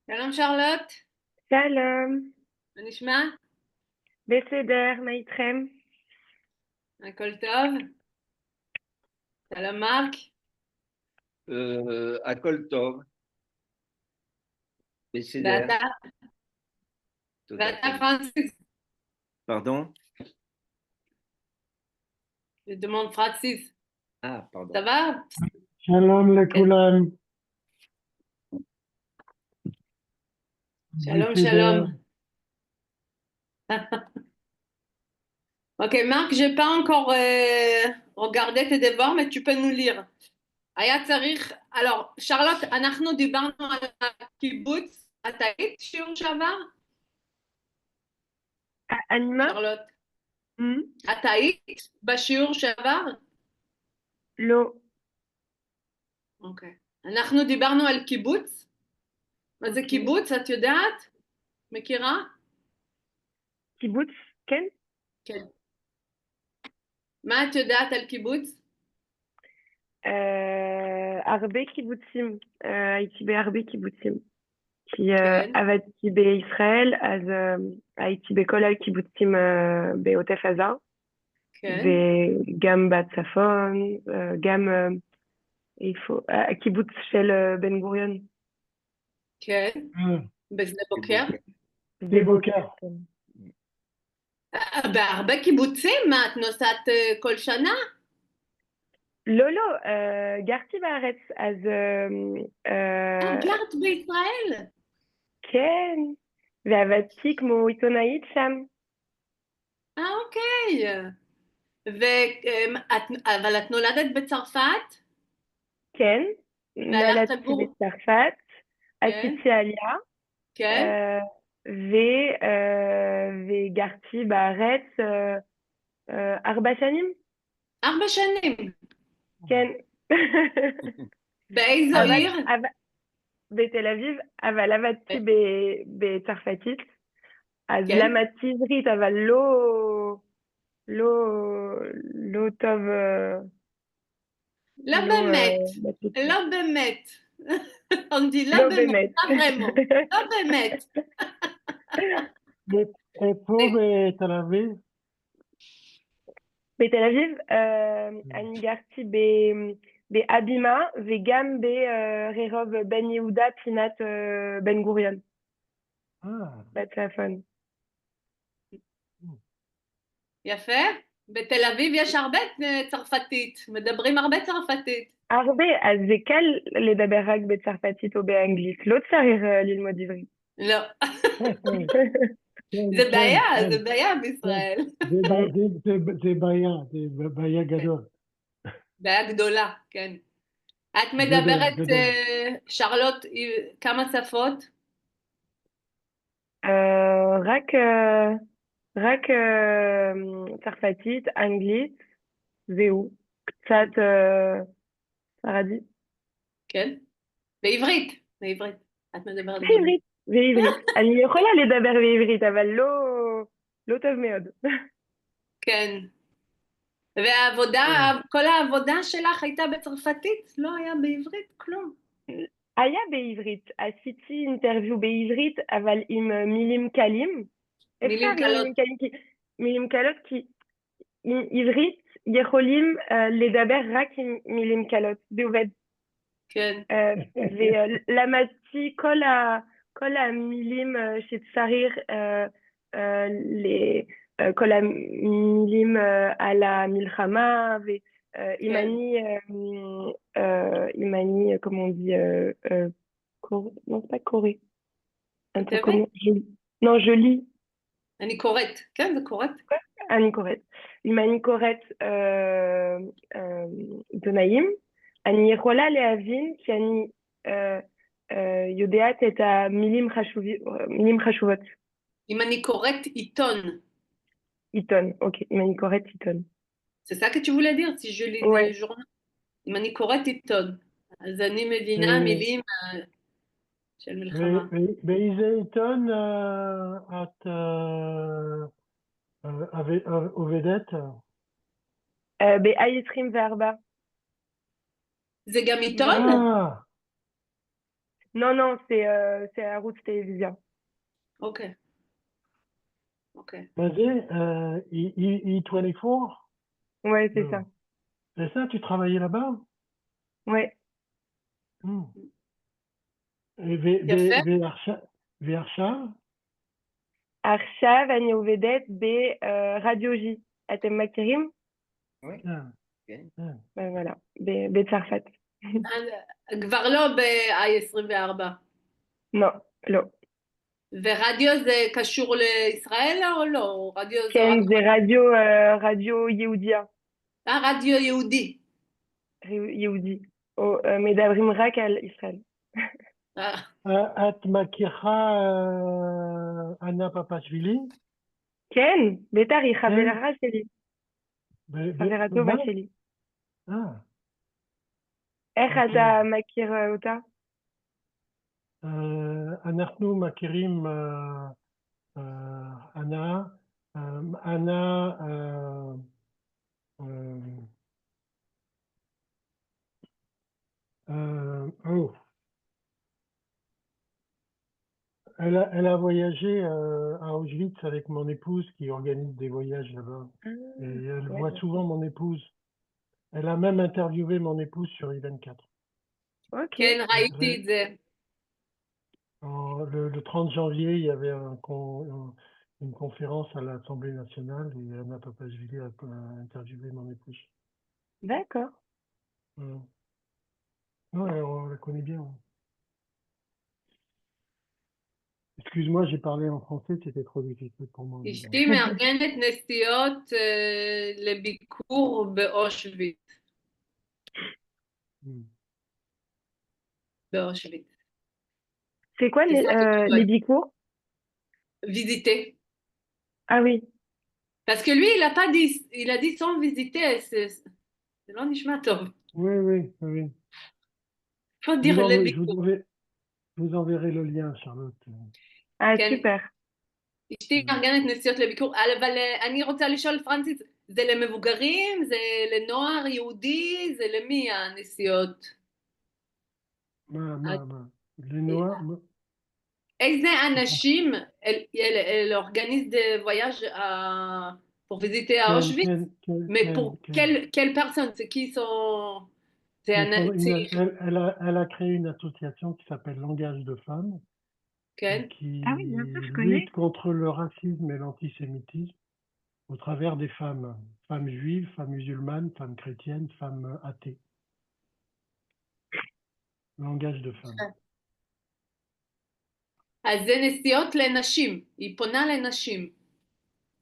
שלום שרלוט, שלום, מה נשמע? בסדר, מה איתכם? הכל טוב? שלום מרק, הכל טוב, בסדר, ואתה? תודה ואתה טוב. פרנסיס? Pardon? דמון פרנסיס, Ah, pardon. סבבה? שלום כן. לכולם, Shalom, בסדר. shalom. Ok, Marc, j'ai pas encore regardé tes devoirs, mais tu peux nous lire. היה צריך, alors, שרלוט, אנחנו דיברנו על הקיבוץ, אתה היית שיעור שעבר? Anima? שרלוט, Hmm? אתה היית בשיעור שעבר? Lo, אוקיי. אנחנו דיברנו על קיבוץ? מה זה אוקיי. קיבוץ, את יודעת? מכירה? kibbutz, כן? כן. מה את יודעת על קיבוץ? הרבה קיבוצים, הייתי בהרבה קיבוצים. כי כן. עבדתי בישראל, אז הייתי בכל הקיבוצים בעוטף עזה, כן. וגם בצפון, גם איפה, הקיבוץ של בן גוריון. כן. בשדה בוקר? שדה בוקר. כן. בהרבה קיבוצים? מה, את נוסעת כל שנה? לא, לא, גרתי בארץ, אז גרת בישראל? כן, ועבדתי כמו עיתונאית שם. אוקיי. אבל את נולדת בצרפת? כן, והלכת נולדתי לגור? בצרפת, כן. עשיתי עלייה, כן. אה, וגרתי בארץ 4 שנים, 4 שנים. כן. באיזו אבל, עיר? בתל אביב, אבל עבדתי בצרפתית, אז כן. למדתי עברית, אבל לא, לא טוב, לא לא באמת. מספיק. לא באמת. on dit לא לא באמת. באמת. לא vraiment. לא באמת. איפה בתל אביב? בתל אביב, אני גרתי בהבימה וגם ברחוב בן יהודה פינת בן גוריון, בצפון. יפה. בתל אביב יש הרבה צרפתית. מדברים הרבה צרפתית. הרבה, אז זה קל לדבר רק בצרפתית או באנגלית, לא צריך ללמוד עברית. לא. כן, זה כן, בעיה, כן, זה בעיה כן. בישראל. זה בעיה גדול. בעיה גדולה, כן. את גדול, מדברת, גדול. שרלוט, כמה שפות? רק צרפתית, אנגלית, זהו, קצת ספרדית. כן. בעברית. בעברית. את מדברת בעברית. בעברית, בעברית. אני יכולה לדבר בעברית, אבל לא טוב מאוד. כן. והעבודה, כל העבודה שלך הייתה בצרפתית? לא היה בעברית? כלום. היה בעברית, עשיתי אינטרוויו בעברית, אבל עם מילים קלים. אפשר מילים עם קלות. מילים קלים, מילים קלות, כי עם עברית יכולים לדבר רק עם מילים קלות, זה עובד. כן. ולמדתי כל המילים שצריך, כל המילים על המלחמה, ואם כן. אני, comment on dit, non, c'est pas corée. Un truc כותבת? comme, non, je lis, אני קוראת. כן, זה קוראת. אני קוראת. אם אני קוראת עיתונאים, אני יכולה להבין כי אני יודעת את מילים חשובות. אם אני קוראת עיתון. עיתון, אוקיי, אם אני קוראת עיתון. C'est ça que tu voulais dire, si je lis Ouais. des journaux. אם אני קוראת עיתון. אז אני מבינה מילים של מלחמה. באיזה עיתון את עובדת? ב-24. זה גם עיתון? Non, non, c'est ערוץ télévision. Ok. Ok. מה זה? E24? Ouais, c'est ça. Non. C'est ça, tu travaillais là-bas? Ouais. Hmm. Et יפה. ועכשיו? עכשיו אני עובדת ברדיו J. אתם מכירים? Oui. Ah, Ok. ah. voilà, בצרפת. כבר לא ב-i24. לא, לא. ורדיו זה קשור לישראל או לא? רדיו זה כן, רק... זה רדיו יהודיה. רדיו יהודי. יהודי. או מדברים רק על ישראל. את מכירה אנה פפשווילי? כן, בטח, היא כן? חברה שלי. חברה טובה מה? שלי. אה, איך אוקיי. אתה מכיר אותה? אנחנו מכירים אנה, אנה, oh, elle a voyagé à Auschwitz avec mon épouse qui organise des voyages là-bas. Et elle ouais, voit souvent mon épouse. Elle a même interviewé mon épouse sur I24. Ok. כן, ראיתי את זה. Le 30 janvier, il y avait une conférence à l'Assemblée nationale et Anna Papashvili a interviewé mon épouse. D'accord. Voilà. Non, on la connaît bien. Excuse-moi, j'ai parlé en français, c'était trop difficile pour moi. אשתי מארגנת נסיעות לביקור באושוויץ. באושוויץ. C'est quoi C'est ça que tu dois les bicours? visiter. Ah oui. Parce que lui, il a pas dit, il a dit sans visiter, c'est לא נשמע טוב. Oui, oui, oui. faut dire les Je ביקור. vous enverrai le lien, Charlotte. Ah, כן. super. אשתי מארגנת נסיעות לביקור, אבל אני רוצה לשאול, פרנסיס, זה למבוגרים, זה לנוער יהודי, זה למי הנסיעות? Les Noirs, איזה אנשים, elle organise des voyages pour visiter à Auschwitz, mais pour quelles personnes, c'est qui sont... Elle a créé une association qui s'appelle Langage de femmes, כן, qui Ah oui, bien sûr, je connais. lutte contre le racisme et l'antisémitisme au travers des femmes, femmes juives, femmes musulmanes, femmes chrétiennes, femmes athées. Langage de femmes. אז זה נסיעות לנשים, היא פונה לנשים.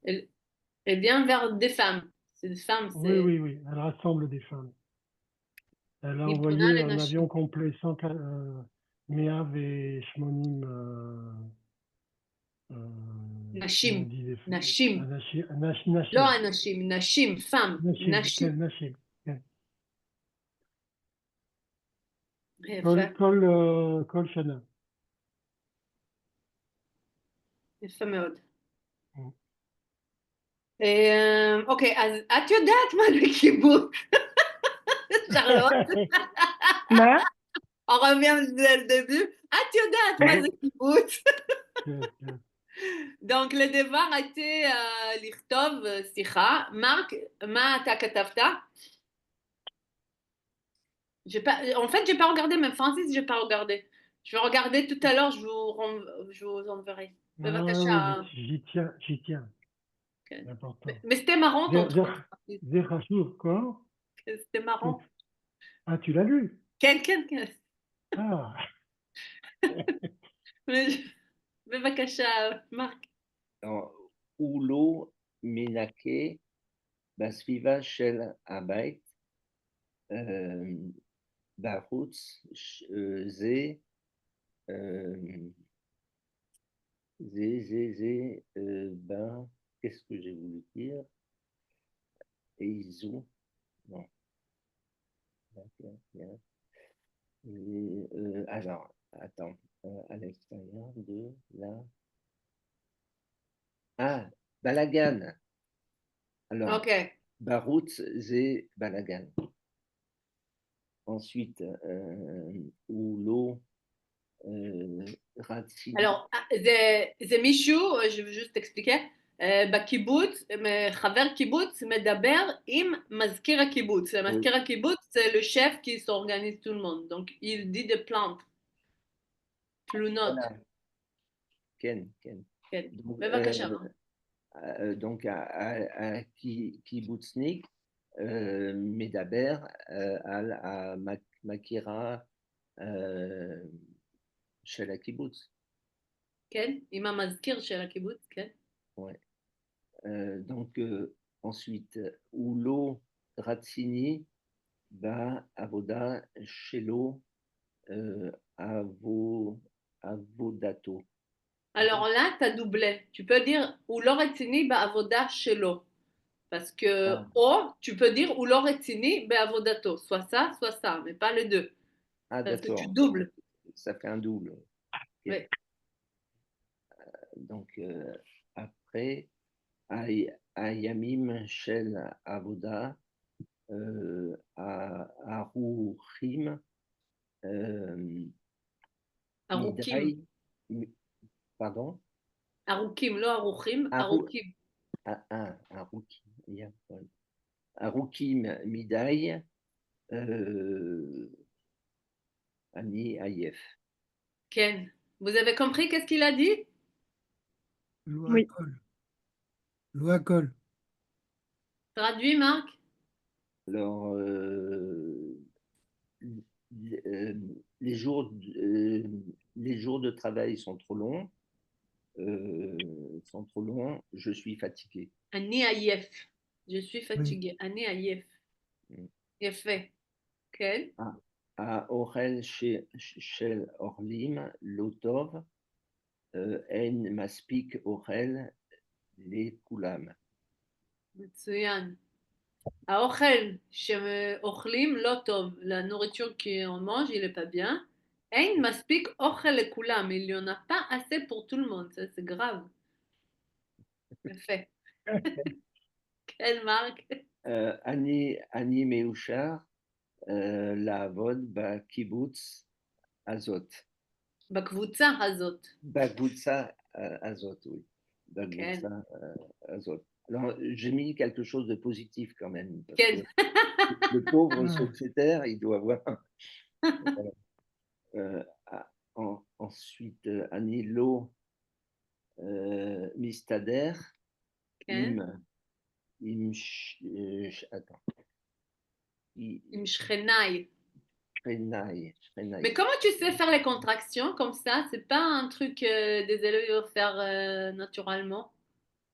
Elle vient vers des femmes. C'est des femmes, Oui, c'est... oui, oui, elle rassemble des femmes. Elle a היא פונה envoyé un לנשים. avion complet sans Meav et Shmonim. נשים, נשים. Nashim. לא אנשים, נשים, femme, נשים. Nashim. יפה, Kol Shana. יפה מאוד. אוקיי, אז את יודעת מה זה קיבוץ? Charlotte? מה? On revient dès le début. את יודעת מה זה קיבוץ? Donc, le devoir était לכתוב שיחה. מרק, מה אתה כתבת? En fait, j'ai pas regardé, même Francis, j'ai pas regardé. Je vais regarder tout à l'heure, je vous enverrai. Ah oui, j'y tiens. Okay. C'est important. Mais c'était marrant ton truc. Zerachur, quoi? C'était marrant. Ah, tu l'as lu? Ken. Ah. בבקשה, מרק. הוא לא מנקה בסביבה של הבית, בחוץ, זה, qu'est-ce que j'ai voulu dire? Et ils ont, non. Alors, attends, à l'extérieur de la... Ah, Balagan. Alors, okay. Baroutz, c'est Balagan. Ensuite, Oulo, רציני, Alors, זה מישהו, je veux juste expliquer, בקיבוץ, חבר קיבוץ מדבר עם מזכיר הקיבוץ. מזכיר הקיבוץ זה le chef qui s'organise tout le monde. Donc, il dit des plaintes, תלונות. voilà. כן, כן. כן, Donc, בבקשה. donc קיבוצניק מדבר על המכירה של הקיבוץ. כן, עם המזכיר של הקיבוץ, כן. Ouais. Donc, ensuite, הוא לא רציני בעבודה שלו, עבודתו. Alors là, tu as doublé. Tu peux dire הוא לא רציני בעבודה שלו. Parce que או, tu peux dire הוא לא רציני בעבודתו. Soit ça, mais pas les deux. Ah, Parce que d'accord. tu doubles. Ça fait un double. Okay. Oui. Donc, après, הימים של עבודה, ערוכים, ארוכים. pardon? ארוכים, לא ערוכים, ארוכים. ארוכים. ארוכים מדי, אני עייף. כן. Vous avez compris qu'est-ce qu'il a dit? Oui. Loi colle. Traduis, Marc. Alors, les jours de travail sont trop longs. Je suis fatigué. אני עייף. Je suis fatigué. אני עייף. יפה. כן. האוכל של אוכלים לא טוב, אין מספיק אוכל לכולם. מצוין. האוכל שאוכלים לא טוב, la nourriture qu'on mange, il est pas bien. אין מספיק אוכל לכולם, il y en a pas assez pour tout le monde, ça c'est grave. יפה. כן, מרק. אני מאושר לעבוד בקיבוץ הזאת. בקבוצה הזאת. בקבוצה הזאת, oui. בקבוצה הזאת. Alors, j'ai mis quelque chose de positif quand même. Parce que le pauvre secrétaire, il doit voir. Ensuite, Anilo Mistader. Attends. עם שכניי. Shrenai. Mais comment tu sais faire les contractions comme ça? C'est pas un truc des élèves doivent faire naturellement?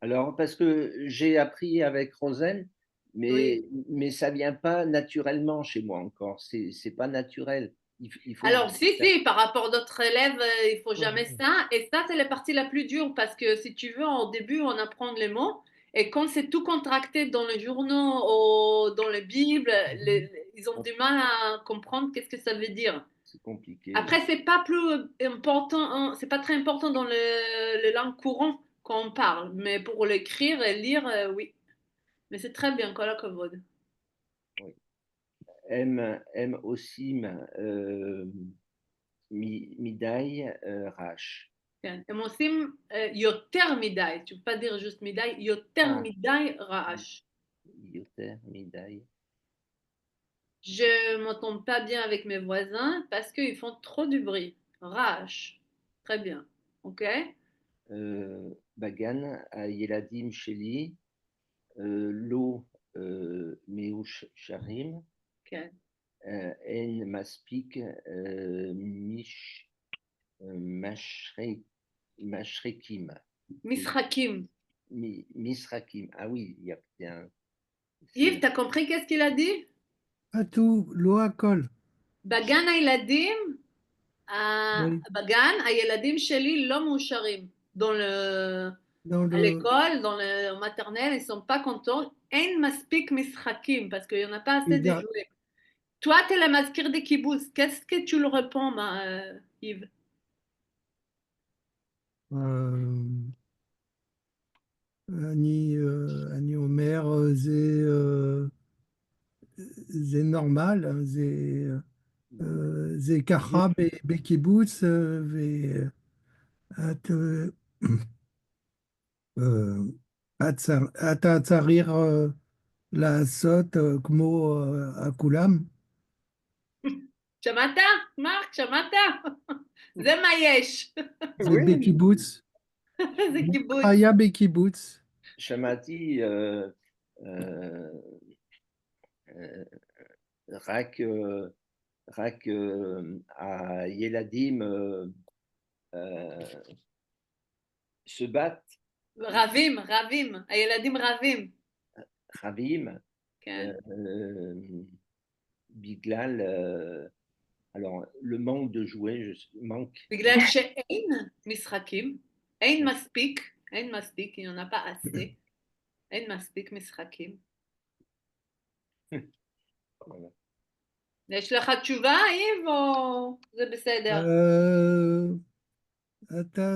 Alors, parce que j'ai appris avec Rosen, mais ça vient pas naturellement chez moi encore. C'est pas naturel. Il faut Alors, si, par rapport à d'autres élèves, il faut jamais ça. Et ça, c'est la partie la plus dure parce que si tu veux, au début, on apprend les mots. Et quand c'est tout contracté dans les journaux ou dans les Bibles, ils ont du mal à comprendre qu'est-ce que ça veut dire. C'est compliqué. Après, c'est pas plus important, c'est pas très important dans les langues courantes quand on parle. Mais pour l'écrire et lire, oui. Mais c'est très bien, כל הכבוד. Oui. M aussi מידי רעש. כן, הם עושים יותר מדי, tu peux pas dire juste מדי, יותר מדי רעש. יותר מדי. Je m'entends pas bien avec mes voisins parce qu'ils font trop du bruit. רעש. Très bien. Ok? בגן הילדים שלי לא מאושרים. כן. אין מספיק משחקים. משחקים. משחקים. Ah oui, il y a bien. Yves, t'as compris qu'est-ce qu'il a dit? Pas tout, loi colle. בגן הילדים, בגן הילדים שלי לא מאושרים. À l'école, dans le maternel, ils sont pas contents. אין מספיק משחקים, parce qu'il y en a pas assez de jouets. Toi, tu es la masquire des kibbutz. Qu'est-ce que tu le réponds, Yves? אני אומר, זה נורמל, זה זה ככה בקיבוץ, ואת אתה צריך לעשות כמו כולם? שמעת? מרק, שמעת? זה מה יש. זה Oui, בקיבוץ? זה קיבוץ. היה בקיבוץ. שמעתי רק הילדים se battent. רבים, הילדים רבים. רבים. כן. בגלל, alors, le manque de jouets, manque. בגלל שאין משחקים, אין מספיק, il n'y en a pas assez, אין מספיק משחקים. יש לך תשובה, איב, או זה בסדר? אתה...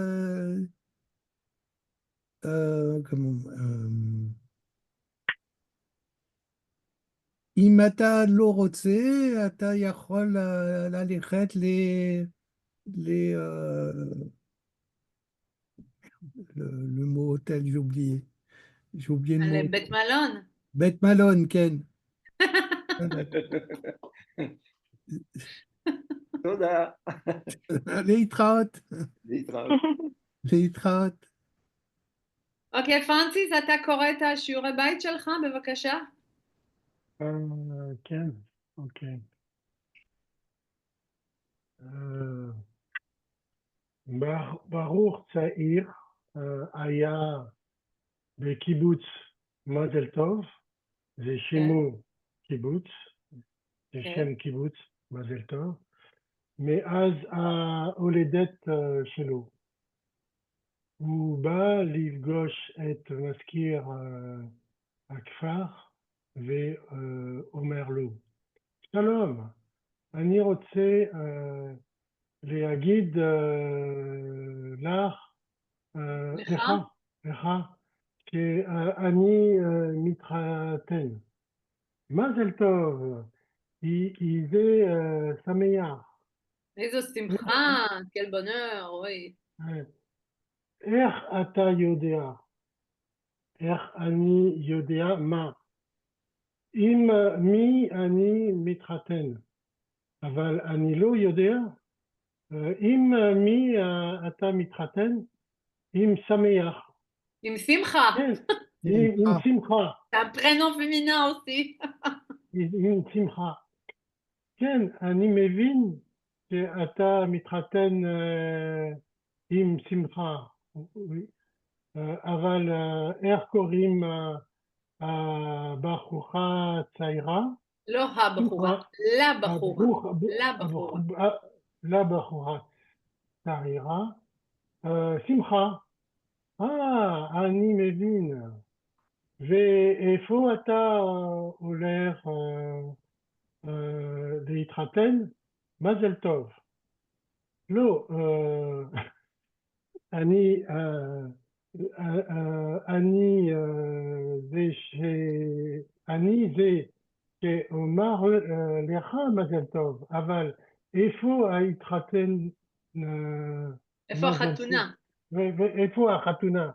אם אתה לא רוצה, אתה יכול ללכת le mot hôtel, j'ai oublié le mot. בית מלון. בית מלון, כן. תודה. להתראות. להתראות. אוקיי, פרנסיס, אתה קורא את השיעורי בית שלך, בבקשה? כן, אוקיי. ברוך צעיר היה בקיבוץ מזל טוב, זה שימו קיבוץ, זה שם קיבוץ מזל טוב, מאז ההולדת שלו. הוא בא לפגוש את מזכיר הכפר ואומר לו, שלום, אני רוצה להגיד לך שאני מתחתן. מזל טוב, זה שמח. איזו שמחה, quel bonheur, oui. איך אתה יודע? איך אני יודע מה? עם מי אני מתחתן? אבל אני לא יודע. עם מי אתה מתחתן? עם שמח. עם שמחה. כן, עם שמחה. C'est un prénom féminin aussi. עם שמחה. כן, אני מבין שאתה מתחתן עם שמחה. אבל איך קוראים הבחורה צעירה? לא הבחורה, לבחורה צעירה. שמחה. אני מבין. ואיפה אתה הולך להתחתן? מזל טוב. לא, אני זה שאומר לך מזל טוב, אבל איפה ההתחתן? איפה החתונה? ואיפה החתונה?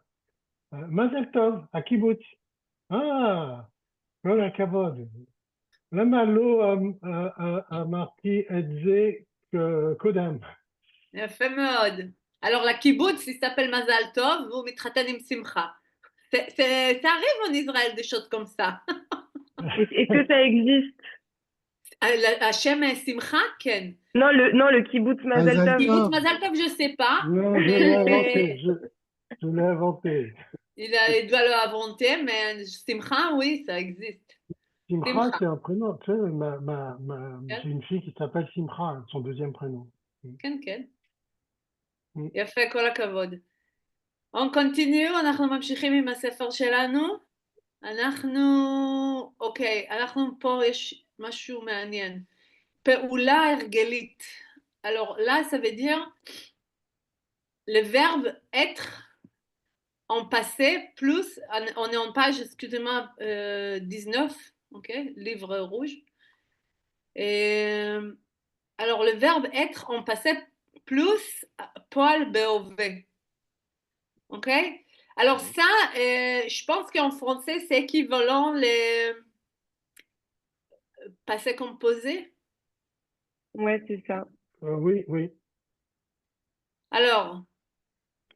מזל טוב, הקיבוץ. כל הכבוד. למה לא אמרתי את זה קודם? יפה מאוד. Alors la kibbutz, il s'appelle Mazal Tov, והוא מתחתן עם שמחה. Ça arrive en Israël des choses comme ça. Et que ça existe? השם שמחה, כן. Non, le kibbutz Mazal Tov. Kibbutz Mazal Tov, je sais pas. Non, je l'ai inventé. Il doit l'inventer, mais Simcha, oui, ça existe. Simcha, c'est un prénom. Tu sais, j'ai une fille qui s'appelle Simcha, son deuxième prénom. כן, כן. יפה, כל הכבוד. On continue, אנחנו ממשיכים עם הספר שלנו. אוקיי, אנחנו פה, יש משהו מעניין. פעולה הרגלית. Alors là, ça veut dire le verbe être en passé plus, on est en page, excusez-moi, 19, ok, livre rouge. Et alors le verbe être, on passait plus poil בהווה. OK? Alors ça, je pense qu'en français, c'est équivalent le passé composé. Ouais, c'est ça. Oui, oui. Alors,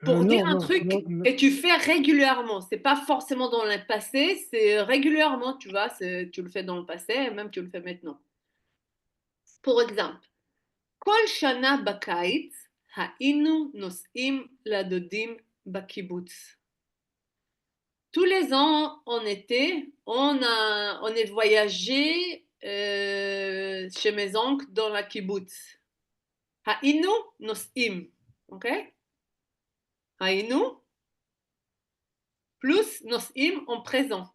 pour dire Non, un non, truc non, non. que tu fais régulièrement, c'est pas forcément dans le passé, c'est régulièrement, tu vois, tu le fais dans le passé, même tu le fais maintenant. Pour exemple, כל שנה בקיץ היינו נוסעים לדודים בקיבוץ. Tous les ans, en été, on est voyagé chez mes oncles dans la kibbutz. היינו נוסעים, ok? היינו plus נוסעים en présent.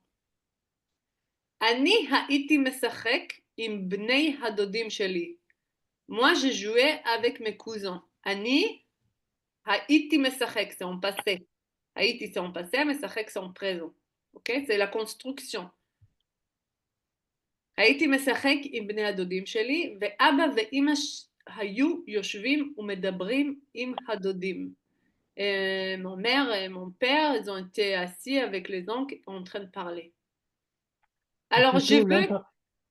אני הייתי משחק עם בני הדודים שלי. Moi, je jouais avec mes cousins. אני הייתי משחק, c'est en passé. הייתי, c'est en passé, משחק, c'est en présent. Ok? C'est la construction. הייתי משחק עם בני הדודים שלי, ואבא ואמא היו יושבים ומדברים עם הדודים. Mon mère et mon père, ils ont été assis avec les oncles en train de parler. Alors, je veux,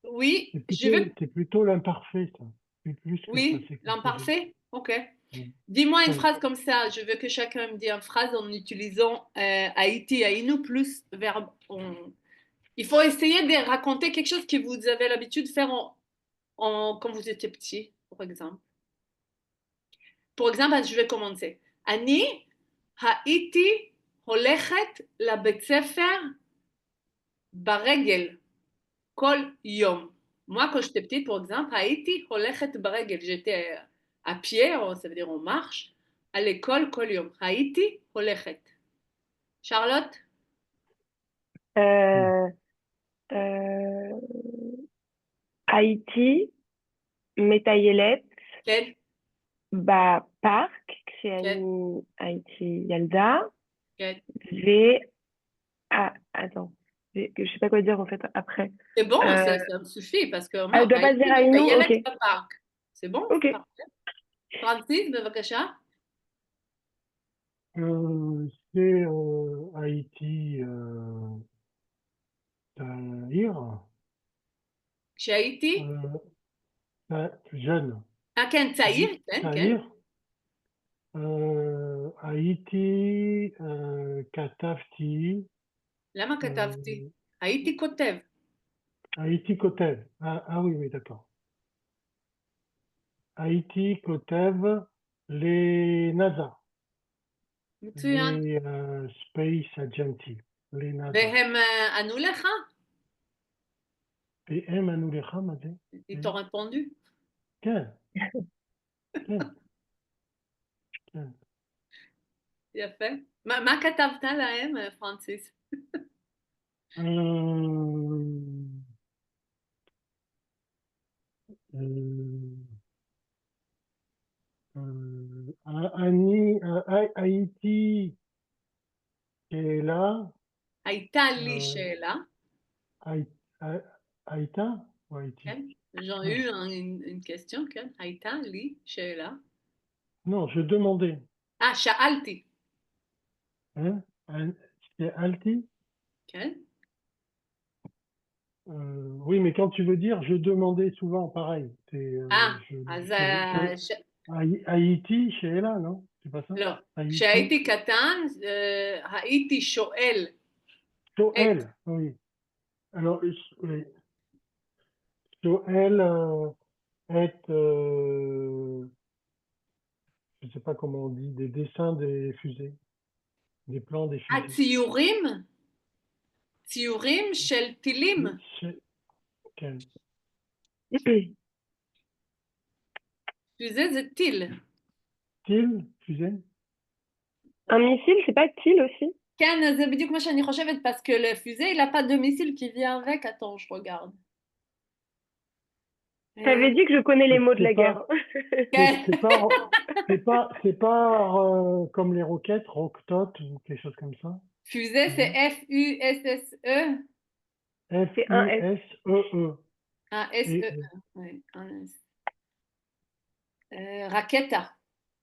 oui, je veux, C'est plutôt l'imparfait, ça. Plus que le oui, passé composé. l'imparfait, ok. Oui. Dis-moi une Oui. phrase comme ça. Je veux que chacun me dise une phrase en utilisant Haïti, Aïnou plus verbe. Il faut essayer de raconter quelque chose que vous avez l'habitude de faire quand vous étiez petit, par exemple. Pour exemple, je vais commencer. אני הייתי הולכת לבית ספר ברגל כל יום. Moi, quand j'étais petite, par exemple, הייתי הולכת ברגל. J'étais à pied, ça veut dire on marche, à l'école כל יום. הייתי הולכת. Charlotte? Euh, euh, Haïti, מטיילת כן, בפארק, כן, כשאני הייתי ילדה, כן. attends, je sais pas quoi dire en fait après. C'est bon, Euh, ça me suffit parce que elle moi, doit pas הייתי dire היינו? מטיילת Ok, בפארק. C'est bon? ok. Parfait. Francis, בבקשה. C'est Haïti, Tahir, כשהייתי, jeune. כן, צעיר, כן, כן. Tahir, Haïti, Katafti, למה כתבתי? הייתי כותב. Haïti Kotev. Ah oui, oui, d'accord. Haïti Kotev, les NASA, מצוין. les Space Agency, les NASA. והם ענו לך? והם ענו לך, מה זה? Ils t'ont répondu? כן, כן, כן. יפה. מה כתבת להם, פרנסיס? Haïti, שאלה, הייתה לי שאלה. הייתה ou Haïti? כן? J'ai eu une question, כן? הייתה לי שאלה. Non, je demandais. שאלתי. Hein? C'est Alti? כן? Oui, mais quand tu veux dire, je demandais souvent pareil. אז... Haïti, שאלה, non? C'est pas ça? לא. Haïti. כשהייתי קטן, הייתי שואל. Joël, oui. Alors, oui. Joël est, je ne sais pas comment on dit, des dessins des fusées, des plans des fusées. ציורים? ציורים של טילים. כן. fusée זה טיל. טיל, fusée? Un missile, c'est pas TIL aussi? כן, זה בדיוק מה שאני חושבת, parce que le fusée, il n'a pas de missile qui vient avec. Attends, je regarde. T'avais dit que je connais les mots de la guerre. C'est pas comme les roquettes, roquetot ou quelque chose comme ça. Fusée, c'est F-U-S-S-E. F-U-S-E-E. Ah, S-E-E. Oui, un S. Raqueta.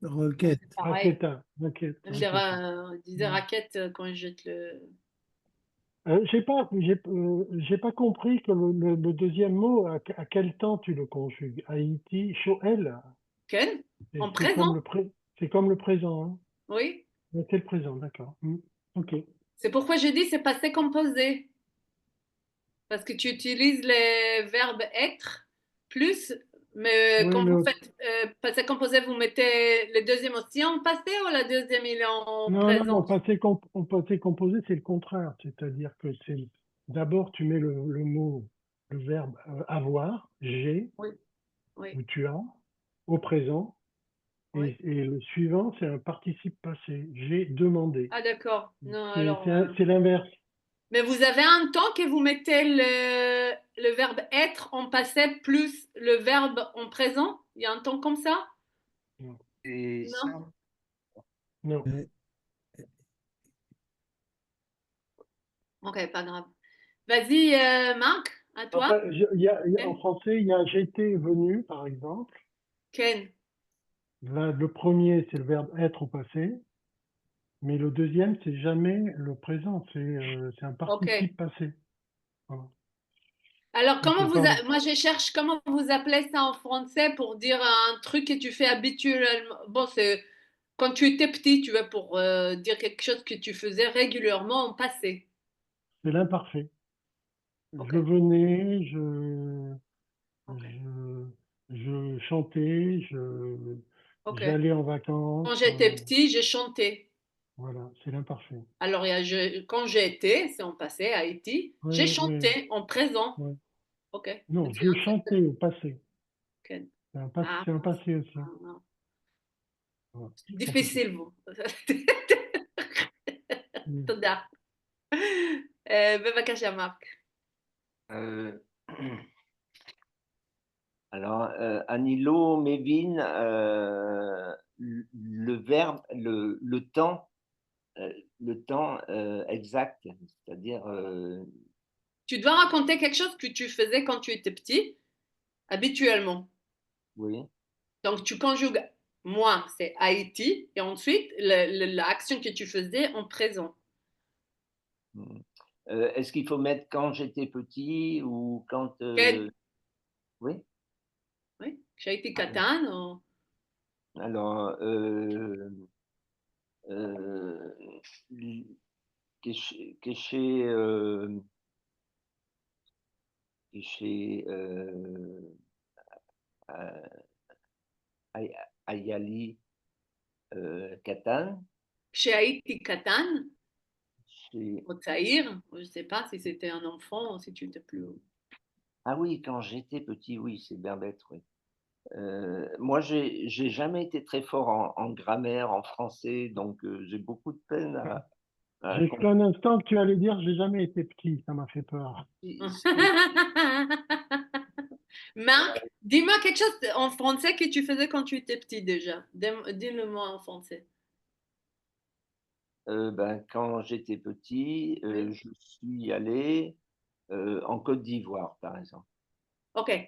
Roquette. Pareil. Raquette. On disait raquette quand je jette le... J'ai pas compris que le deuxième mot, à quel temps tu le conjugues? Haïti, Shoel, Ken, en c'est comme présent, c'est comme le présent, hein? oui. Mais c'est le présent, d'accord. Ok. C'est pourquoi je dis c'est passé composé. Parce que tu utilises les verbes être plus, mais Oui, quand mais vous faites passé composé, vous mettez le deuxième aussi en passé ou le deuxième il est en non, non, présent? au passé composé, c'est le contraire. C'est-à-dire que c'est d'abord tu mets le mot, le verbe avoir, j'ai, Oui, oui. ou tu as, au présent, Oui. et le suivant, c'est un participe passé. J'ai demandé. Ah d'accord. Non, C'est alors. c'est- c'est l'inverse. Mais vous avez un temps que vous mettez le verbe être en passé plus le verbe en présent? Il y a un temps comme ça? Non. Et ça, Non? Non. Ok, pas grave. Vas-y, Marc, à toi. Enfin, en français, il y a j'étais venu, par exemple. Ken. Là, le premier, c'est le verbe être au passé, mais le deuxième, c'est jamais le présent, c'est un Ok. participe passé. Voilà. Alors, Donc, on parle. moi je cherche comment vous appelez ça en français pour dire un truc que tu fais habituellement. Bon, c'est quand tu étais petit, tu vois, pour dire quelque chose que tu faisais régulièrement en passé. C'est l'imparfait. Ok, Je venais, ok, je, je chantais, ok. j'allais en vacances. Quand j'étais petit, j'ai chanté. Voilà, c'est l'imparfait. Alors, quand j'ai été, c'est en passé, à Haïti, j'ai Oui, oui, chanté en présent. oui. Ok. Non, C'est je un chantais au passé. Ken. C'est un Mince. passé aussi. Ah, non. Voilà, c'est compliqué. Difficile, vous. Mm. תודה. בבקשה, מרק. euh, alors, Anilo, Mévin, le verbe, le temps exact, c'est-à-dire, Tu dois raconter quelque chose que tu faisais quand tu étais petit, habituellement. oui. Donc, tu conjugues moi, c'est Haïti, et ensuite l'action que tu faisais en présent. Mm. Est-ce qu'il faut mettre quand j'étais petit ou quand... Quel? oui. Oui, j'ai été Catane. Alors, euh, chez Ayali Katan, Chez Haïti Catane, chez... au Taïr, je ne sais pas si c'était un enfant ou si tu étais plus haut. Ah oui, quand j'étais petit, oui, c'est bien bête, oui. Moi, j'ai jamais été très fort en grammaire, en français, donc j'ai beaucoup de peine à J'ai cru un instant que tu allais dire j'ai jamais été petit, ça m'a fait peur. Marc, dis-moi quelque chose en français que tu faisais quand tu étais petit déjà. Dis-le-moi en français. Ben, quand j'étais petit, Oui. je suis allé en Côte d'Ivoire, par exemple. אוקיי,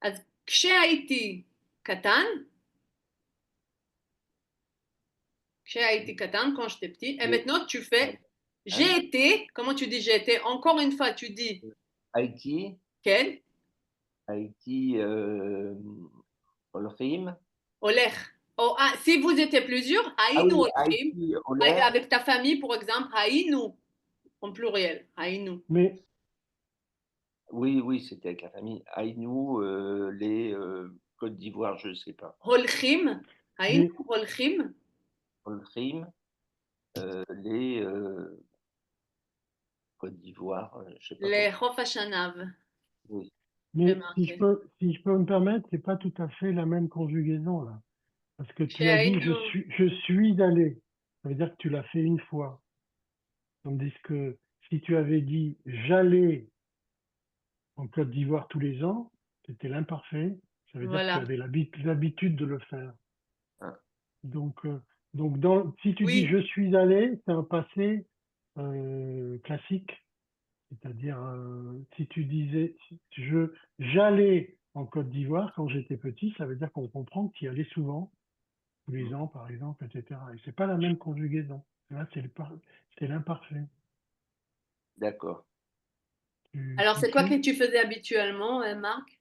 אז כשהייתי קטן, כשהייתי קטן, quand j'étais petit, et Et, maintenant tu fais hein, j'ai été, comment tu dis j'ai été? Encore une fois, tu dis Haïti, כן, Haïti, Olofim. הולך. Ou, ah, si vous étiez plusieurs, Ah היינו oui, הולכים, Haïti, Olef. avec ta famille par exemple, היינו, en pluriel, היינו. Mais Oui, oui, c'était avec la famille. Aïnou, les Côte d'Ivoire, je ne sais pas. הולכים, היינו mais הולכים, Olfrim, les Côte d'Ivoire, je ne sais pas comment. לחוף השנהב. Oui. Je vais Mais marquer. si je peux me permettre, c'est pas tout à fait la même conjugaison là. Parce que tu as dit כשהיינו, je suis allé. Ça veut dire que tu l'as fait une fois. Tandis que si tu avais dit j'allais en Côte d'Ivoire tous les ans, c'était l'imparfait. Ça veut dire que tu voilà. avais l'habitude de le faire. Hein. Donc, si tu dis Oui, je suis allé, c'est un passé classique. C'est-à-dire, si tu disais j'allais en Côte d'Ivoire, quand j'étais petit, ça veut dire qu'on comprend qu'il y allait souvent, tous les ans, par exemple, etc. Et c'est pas la même conjugaison. Là, c'est l'imparfait. D'accord. Alors, Tu c'est quoi suis? que tu faisais habituellement, Marc?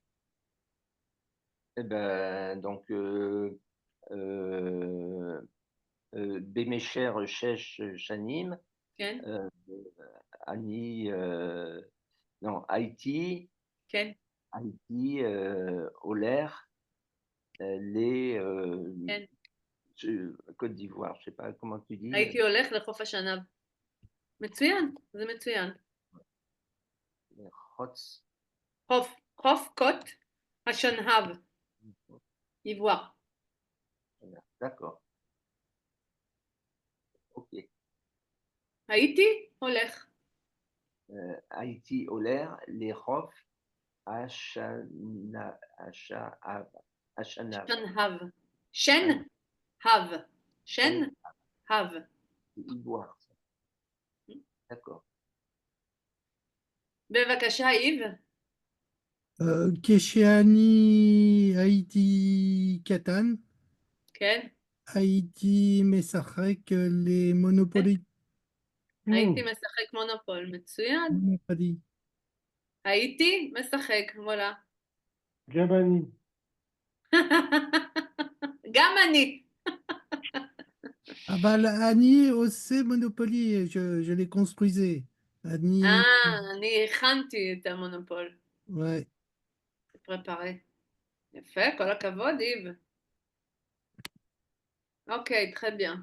Eh ben, donc, Bémécher, Chèche, Chanim, כן, Annie, non, Haïti, כן, Olaire, les כן. Côte d'Ivoire, je sais pas comment tu dis, הייתי הולך לחוף השנהב. מצוין, זה מצוין. Hots. חוף קוט השנהב, איבואר. D'accord. Ok. הייתי הולך. Haïti, Olaire, les Rof, Hachanav. Hachanav. שנהב. שנהב. שנהב. Ivoire. D'accord. בבקשה, איב. Keshiani, Haïti, Katan, כן. Haïti, Messarek, les Monopoly. הייתי משחק מונופול. מצוין. Monopoly. הייתי משחק, וואלה. Gabani. גם אני. Ah bah, Annie, aussi Monopoly, je les construisais. Annie, אני הכנתי את המונופול. ouais. פרפרה. יפה, כל הכבוד, איב. אוקיי, très bien.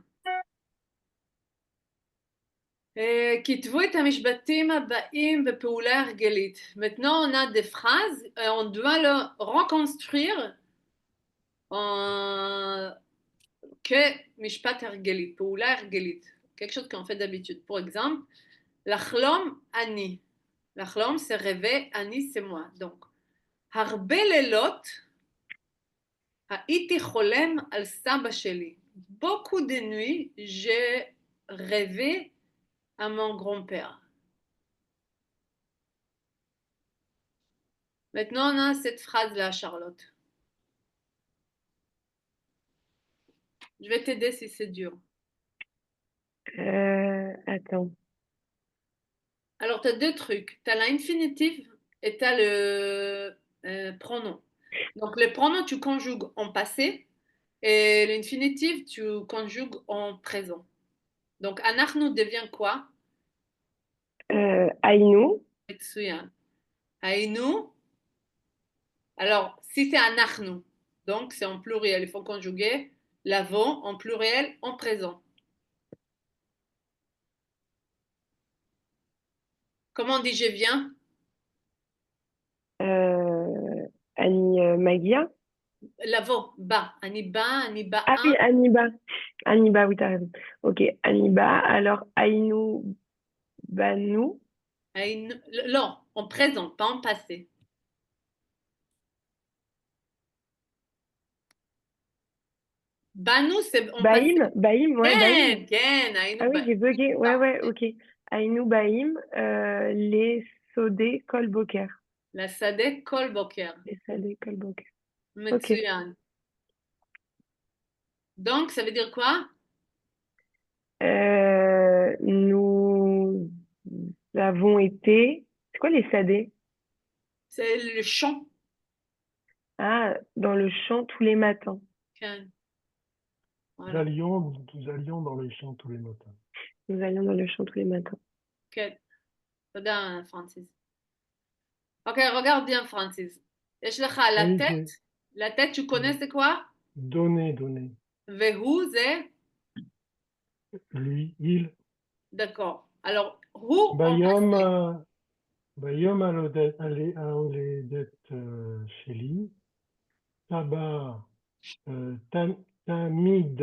כתבו את המשפטים הבאים בפעולה הרגלית. Maintenant, on a des phrases et on doit le reconstruire en... כמשפט הרגלי, פעולה הרגלית. quelque chose qu'on fait d'habitude. Par exemple, לחלום אני. לחלום c'est rêver, אני c'est moi. Donc, הרבה לילות הייתי חולם על סבא שלי. Beaucoup de nuits, j'ai rêvé à mon grand-père. Maintenant, on a cette phrase-là, Charlotte. Je vais t'aider si c'est dur. Attends. Alors, tu as deux trucs. Tu as l'infinitif et tu as le pronom. Donc, le pronom, tu conjugues en passé et l'infinitif, tu conjugues en présent. Donc, anachnu devient quoi? Aïnou. Metsuyan. Aïnu. Alors, si c'est anachnu, donc c'est en pluriel, il faut conjuguer l'avant en pluriel en présent. Comment on dit je viens? Annie Magia. L'avant, ba. Aniba, aniba Ah oui, un. Aniba. Aniba, oui, t'as raison. Ok, Aniba. Alors, Aïnou, Banou. Non, en présent, pas en passé. Banou, c'est en passé. Baïm, ouais, Baïm. Ken, Aïnou Ah oui, j'ai bugué. Ouais, ouais, Parfait. ok. Aïnou, Baïm, les Sodé, Kolboker. La Sadek Kolboker. Les Sodé, Kolboker. Ok. Metsuyan. Donc, ça veut dire quoi? Nous avons été. C'est quoi les Sadé? C'est le chant. Ah, dans le champ tous les matins. Ken. Nous Voilà. allions dans les champs tous les matins. Nous allions dans le champ tous les matins. Ken. Regarde, Francis. Ok, regarde bien, Francis. יש לך la Oui, tête. La tête, tu connais c'est quoi? donner. והוא זה? Lui, il. D'accord. Alors, הוא en Bayom, passé. Bayom Aledet Sheli. Taba, Tamid,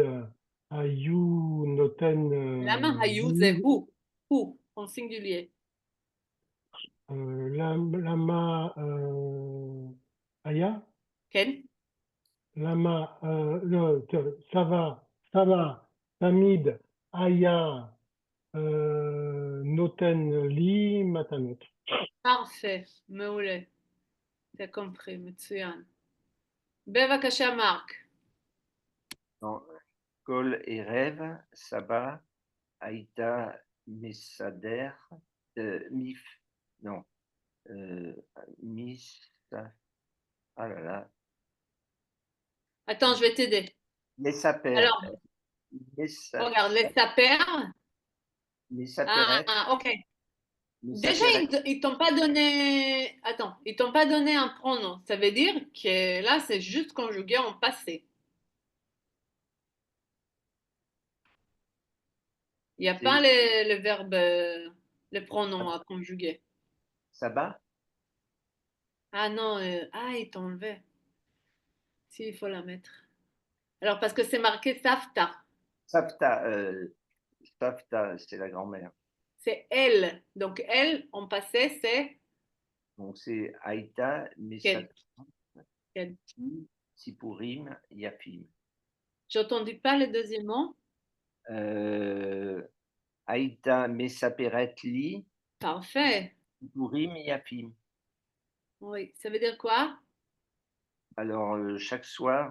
Ayu, Noten, למה היו זה הוא, en singulier. Lama, Aya. כן? Lama, Sava, Tamid, Aya, Noten, Li, Matanot. Parfait, מעולה. t'as compris, מצוין. בבקשה, מרק. Non, Kol Erev, Saba, Aïta, Messader, Mif, non, Missa, ah là là, Attends, je vais t'aider. Messaper, Alors, regarde, les sapers. Messaperet, Ok. Déjà, Messaperet, ils t'ont pas donné. Attends, ils t'ont pas donné un pronom. Ça veut dire que là, c'est juste conjugué en passé. Il n'y a pas le verbe, le pronom à conjuguer. Saba, Ah non, ils t'ont enlevé. Si, il faut la mettre. Alors, parce que c'est marqué Safta. Sapta, Sapta, c'est la grand-mère. C'est elle. Donc, elle, en passé, c'est Donc c'est Aïta, quel, Messater, quel. Sipurim, Yafim. J'ai entendu pas le deuxième mot. Aïta, Messaperet, Li, Parfait. Sipurim, Yafim. Oui, ça veut dire quoi? Alors, chaque soir,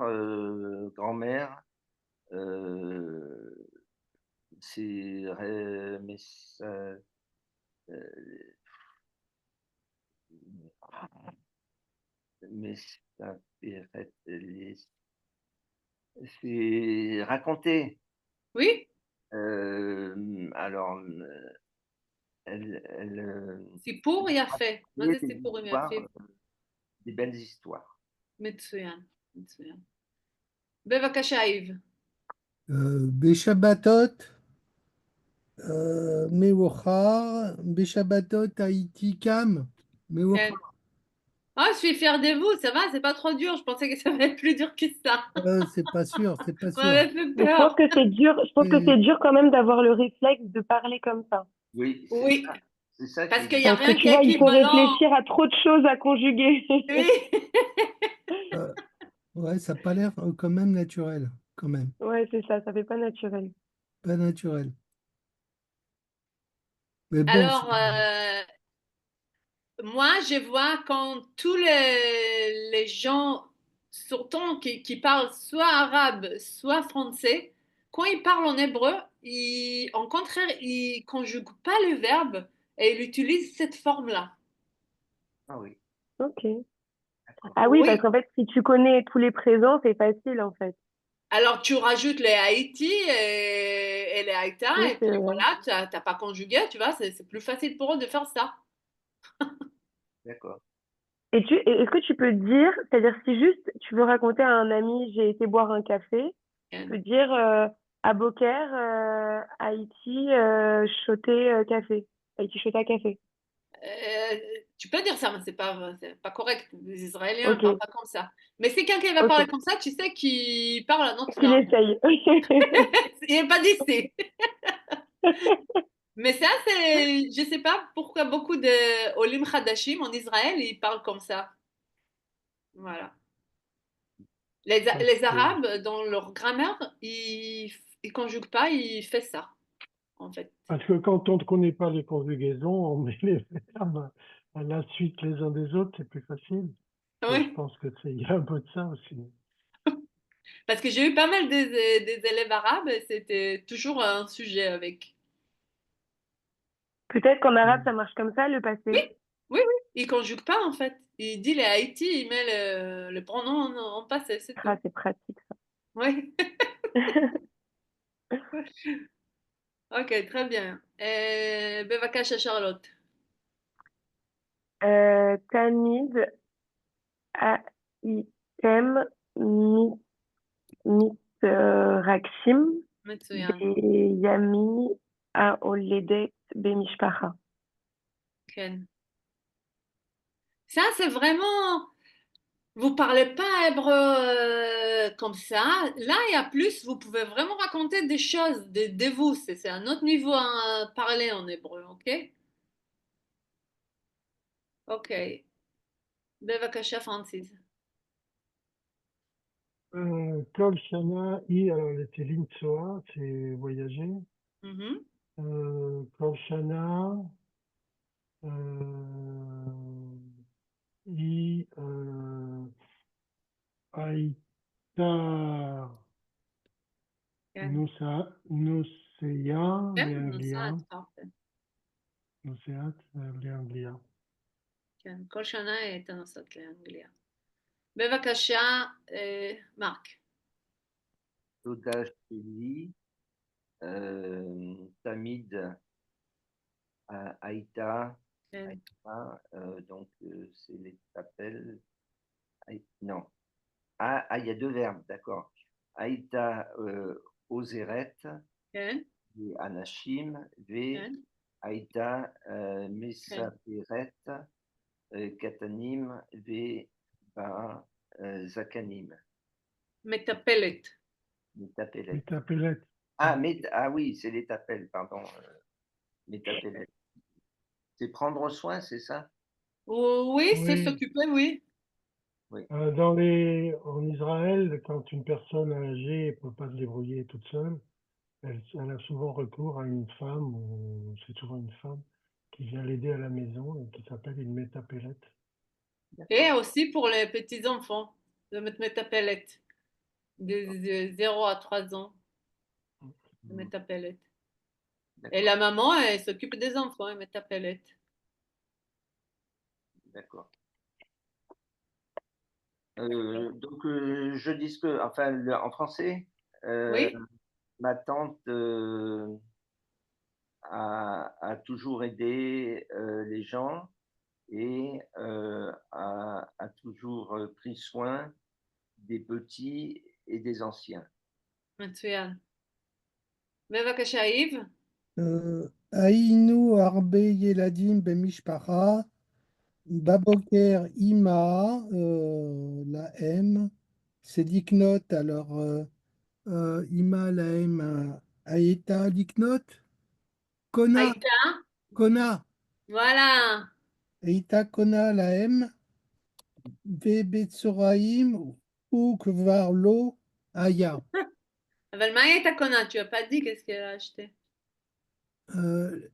grand-mère, c'est c'est raconter. Oui? Alors, elle C'est pour, il a fait. Moi, des c'est pour, il a histoires, fait. des belles histoires. מצוין, מצוין. בבקשה, איב. בשבתות, מאוחר, בשבתות הייתי קם, מאוחר. כן. Ah, je suis fière de vous, ça va, c'est pas trop dur. Je pensais que ça allait être plus dur que ça. C'est pas sûr, c'est pas On sûr. m'avait fait Mais je pense peur. que c'est dur, je pense que c'est dur quand même d'avoir le réflexe de parler comme ça. Oui, Oui, c'est ça parce qui qu'il est n'y a Parce que rien tu qui est vois, il faut équivalent. réfléchir à trop de choses à conjuguer. Oui. Euh, ouais, ça n'a pas l'air quand même naturel, quand même. Ouais, c'est ça fait pas naturel. Pas naturel. Mais bon, Alors, moi, je vois quand tous les gens, surtout qui parlent soit arabe, soit français, quand ils parlent en hébreu, en contraire, ils conjuguent pas le verbe et ils utilisent cette forme-là. Ah oui, Ok. d'accord. Ah oui, parce Oui. qu'en fait, si tu connais tous les présents, c'est facile en fait. Alors, tu rajoutes les Haïti et les Haïta, Oui, et c'est puis vrai. voilà, tu n'as pas conjugué, tu vois, c'est plus facile pour eux de faire ça. D'accord. Est-ce que tu peux dire, c'est-à-dire si juste tu veux raconter à un ami, j'ai été boire un café, tu peux dire à Beaucaire, Haïti, shoté café. Haïti shoté café. Euh, tu peux dire ça, mais c'est pas correct. Les Israéliens ne Ok, parlent pas comme ça. Mais c'est quelqu'un qui va parler ok. comme ça, tu sais qu'il parle un autre Qu'il langue. essaye. Il n'est pas d'ici. Mais ça, c'est, je sais pas pourquoi beaucoup de Olim Hadashim en Israël, ils parlent comme ça. Voilà. Parce Les que, Arabes, dans leur grammaire, ils conjuguent pas, ils font ça, en fait. parce que quand on ne connaît pas les conjugaisons, on met les verbes à la suite les uns des autres, c'est plus facile. Et je Oui. pense que il y a un peu de ça aussi. Parce que j'ai eu pas mal des élèves arabes et c'était toujours un sujet avec. Peut-être qu'en arabe, Mm. ça marche comme ça, le Oui, passé. oui, oui. Il conjugue pas en fait. Il dit les Haïti, il met le pronom en passé, c'est Ah, tout. c'est pratique ça. Oui. Ok, très bien. Bevakasha Charlotte. Tamid, Aitem, Raksim, מצוין. Beyami, Aoledet, Bemishpacha. Ken. Ça, c'est vraiment. Vous parlez pas hébreu comme ça. Là, il y a plus. Vous pouvez vraiment raconter des choses de vous. C'est un autre niveau à parler en hébreu, ok? Ok. Bevakasha Francis. Kol Shana, alors elle était Limtsoa, c'est voyager. Mhm. Kol Shana, euh, Aïta כן. נוסע כן, לאנגליה. נוסעת, parfait. נוסעת לאנגליה. כן, כל שנה היא הייתה נוסעת לאנגליה. בבקשה, מרק. תודה שלי. תמיד הייתה, כן. donc c'est les t'appelles. Non. Ah, il y a deux verbes, d'accord. Aïta Ozeret, כן. Anashim, V, כן. Aïta Mesaperet, Katanim, V, Ba, Zakanim. מטפלת. Métapelet. מטפלת. Ah, ah oui, c'est les tapelles, pardon. Métapelet. C'est prendre soin, c'est ça? Oui, c'est Oui. s'occuper, oui. En Israël, quand une personne âgée ne peut pas se débrouiller toute seule, elle a souvent recours à une femme, ou c'est souvent une femme, qui vient l'aider à la maison et qui s'appelle une métapélette. Et aussi pour les petits-enfants, de mettre métapelette. De 0 à 3 ans. De métapelette. Et la maman, elle s'occupe des enfants, elle métapelette. D'accord. Donc, je dis que, enfin, en français, Oui. ma tante a toujours aidé les gens et a toujours pris soin des petits et des anciens. מצוין. בבקשה, איב. היינו הרבה ילדים במשפחה, בבוקר אימא, לאם, c'est לקנות, alors אימא לאם הייתה לקנות, קונה, הייתה. קונה, וואלה. הייתה קונה לאם, ובצהריים הוא כבר לא היה. אבל מה היא הייתה קונה? Tu as pas dit qu'est-ce qu'elle a acheté.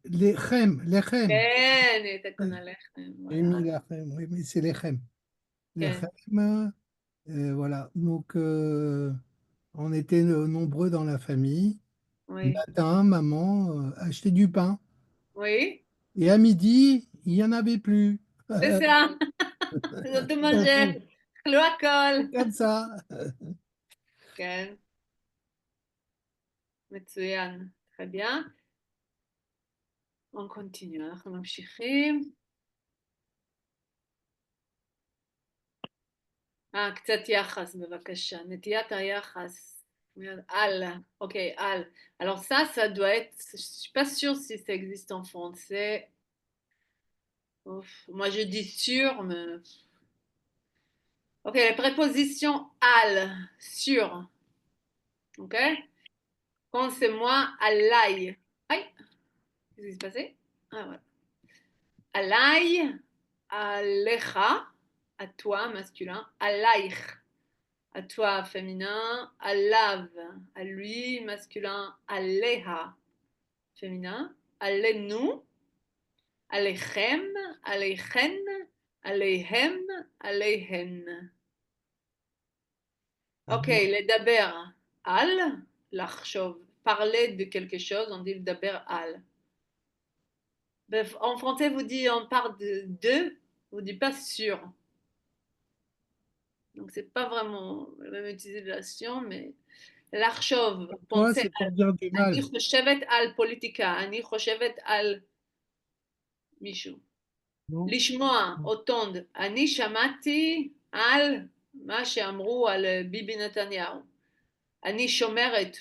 לחם, לחם. כן, היא הייתה קונה לחם. J'ai mis לחם, oui, mais c'est לחם. כן. Lechem, voilà. Donc, on était nombreux dans la famille. Le Oui. matin, maman achetait du pain. Oui. Et à midi, il n'y en avait plus. C'est ça. זאת אומרת, אכלו הכל. Comme ça. כן. מצוין. très bien. On continue, אנחנו ממשיכים. קצת יחס, בבקשה. נטיית היחס. Al. Ok, al. Alors ça doit être... Je ne suis pas sûre si ça existe en français. Ouf, moi, je dis sûr, mais... Ok, les prépositions al, sur. Ok? Quand c'est moi, alay. Aïe, qu'est-ce qui s'est passé? Ah, voilà. Alay, alecha, à toi, masculin. Alaych, à toi, féminin. Alav, à lui, masculin. Aleha, féminin. Alenu, alechem, aleichen, aleihem, aleihen. Ok, le daber al, לחשוב, parler de quelque chose, on dit le daber al. En français, vous dites, on parle de, vous dites pas sur. Donc, c'est pas vraiment la même utilisation, mais לחשוב, Toi, penser c'est pour על, dire du mal. אני חושבת על פוליטיקה, אני חושבת על מישהו. Non. לשמוע, entendre, אני שמעתי על מה שאמרו על ביבי נתניהו. אני שומרת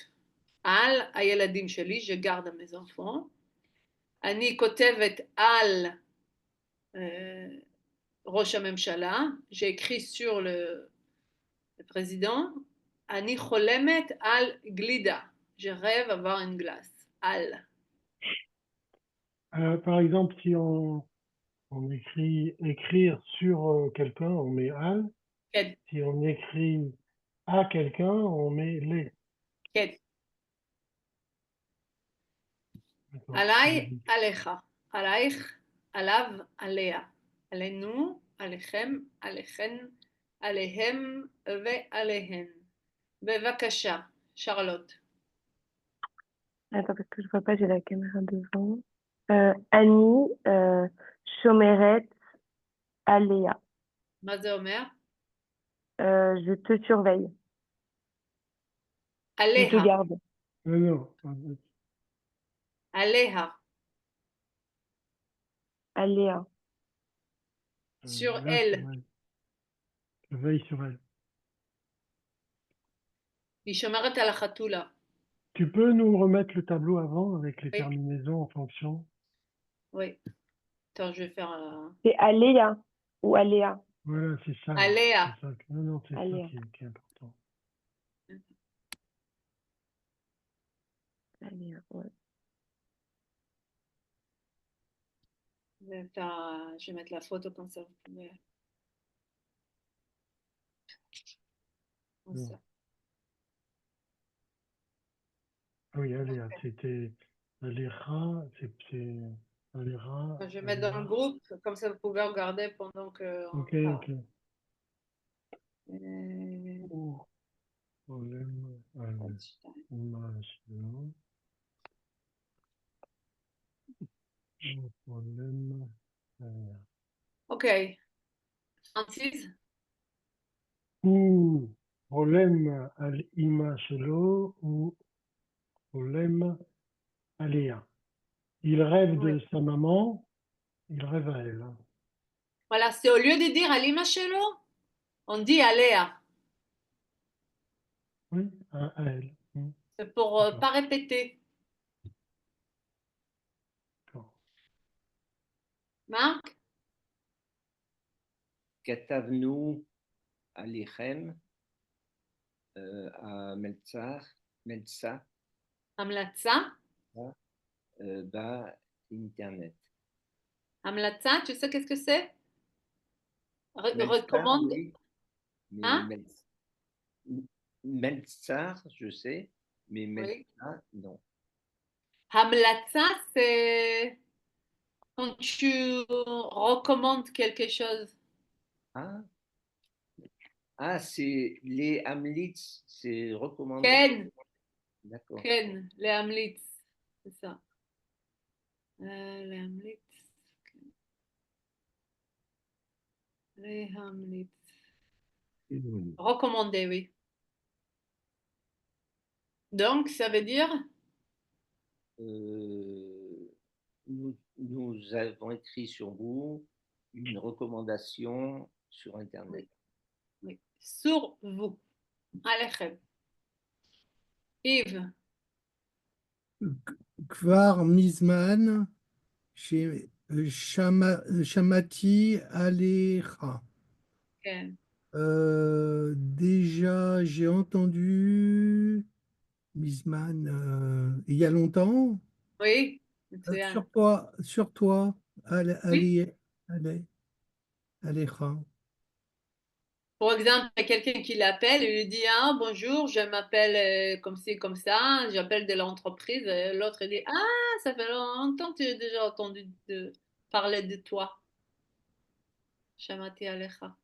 על הילדים שלי, je garde à mes enfants. אני כותבת על ראש הממשלה, j'écris sur le président. אני חולמת על גלידה, je rêve avoir une glace. על. Par exemple, si on écrit écrire sur quelqu'un, on met al. כן. Si on écrit à quelqu'un, on met les. כן. עליי, עליך. עלייך, עליו, עליה. עלינו, עליכם, עליכן, עליהם ועליהן. בבקשה, Charlotte. Attends, parce que je vois pas, j'ai la caméra devant. Annie, Chomeret, Aléa. מה זה אומר? Je te surveille. Je te עליה, garde. Non, עליה, Aléa. sur là, elle. je veille sur elle. היא שומרת על החתולה. Tu peux nous remettre le tableau avant avec les Oui. terminaisons en fonction? Oui. Attends, je vais faire... C'est Aléa ou Aléa. Voilà, c'est ça. Aléa. C'est ça. Non, non, c'est ça Aléa. qui est important. Aléa, ouais. Je vais mettre la photo comme ça. Vous pouvez... Comme Non. ça. Ah oui, Aléa, c'était Aléra, c'est Aléra. Je vais mettre dans le groupe, comme ça vous pouvez regarder pendant que... Ok, ok. Oh, problème, image, non. Problème, Ok. Francis? ou problème à l'image שלו ou problème à Léa. Il rêve de sa maman, il rêve à elle. Hein. Voilà, c'est au lieu de dire à l'image שלו, on dit à Léa. Oui, à elle. C'est pour pas répéter. D'accord. Marc? כתבנו עליכם המלצה המלצה? באינטרנט. המלצה, tu sais qu'est-ce que c'est? Meltsar, Recommande. oui, mais Hein? Meltsar, je sais, mais Oui. Meltsar, non. המלצה, c'est quand tu recommandes quelque chose. Ah, c'est les Hamlitz, c'est recommandé. Ken. D'accord. Ken, les Hamlitz. C'est ça. Les Hamlitz. Les Hamlitz. Recommandé, oui. Donc, ça veut dire? Nous avons écrit sur vous une recommandation sur Internet. Oui. Sur vous. Alechem. Yves. Kvar Mizman, Shamati Alecha. Ken. Déjà, j'ai entendu Mizman il y a longtemps. Oui. Sur toi, Oui. Alecha. Par exemple, il y a quelqu'un qui l'appelle et lui dit ah, bonjour, je m'appelle comme ci, comme ça, j'appelle de l'entreprise. L'autre dit ah, ça fait longtemps que j'ai déjà entendu parler de toi. Shamati Alecha.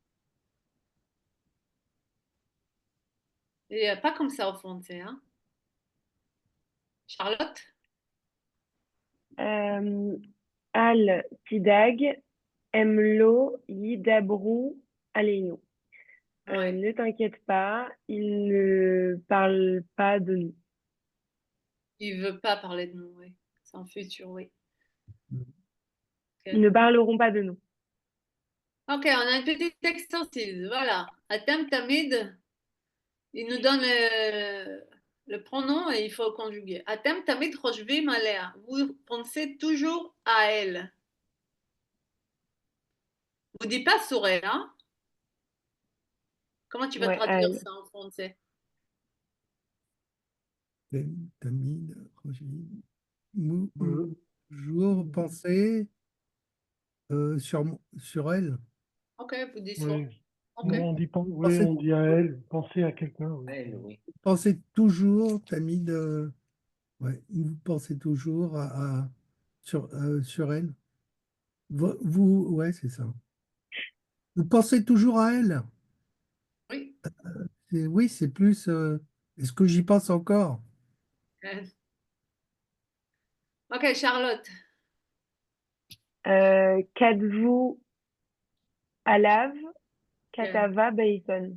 Et pas comme ça au français. Hein. Charlotte? Al Tidag, Emlo, Yidabrou, Aléno. Ouais. Ne t'inquiète pas, il ne parle pas de nous. Il veut pas parler de nous, oui. C'est en futur, oui. Ils ne parleront pas de nous. Ok, on a une petite extensive. Voilà. Atem Tamid, il nous donne le pronom et il faut le conjuguer. Atem Tamid Roshvim Alea. Vous pensez toujours à elle. Vous dites pas sur elle, hein? Comment tu vas Ouais, à traduire elle. ça en français? Tamid, toujours penser sur elle. Ok, vous dites ça. Oui. Ok. On dit, oui, on dit à elle, pensez à quelqu'un. Oui. Elle, oui. Pensez toujours, Tamid, ouais, vous pensez toujours sur elle. Ouais, c'est ça. Vous pensez toujours à elle. oui, c'est plus. Est-ce que j'y pense encore? כן. אוקיי, שרלוט. Kadvu Alav, כן. Katava Baïton.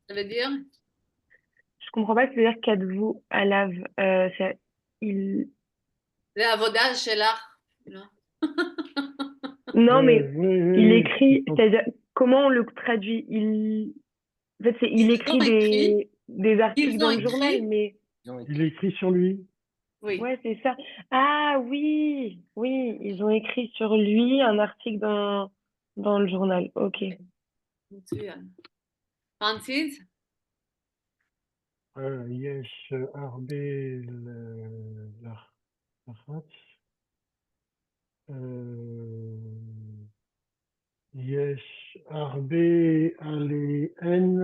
Ça veut dire? Je comprends pas ce que veut dire Kadvu Alav. Il... זה העבודה שלך. לא. Non, Oui, mais oui, il oui, oui. écrit, c'est-à-dire, comment on le traduit? En fait, il Ils écrit ont écrit. des articles Ils ont dans le journal, écrit. mais Ils ont Il écrit. écrit sur lui. Oui. ouais, c'est ça. Ah oui, oui, ils ont écrit sur lui un article dans le journal. Ok. מצוין. פרנסיס? יש הרבה לחץ. יש הרבה עליהן.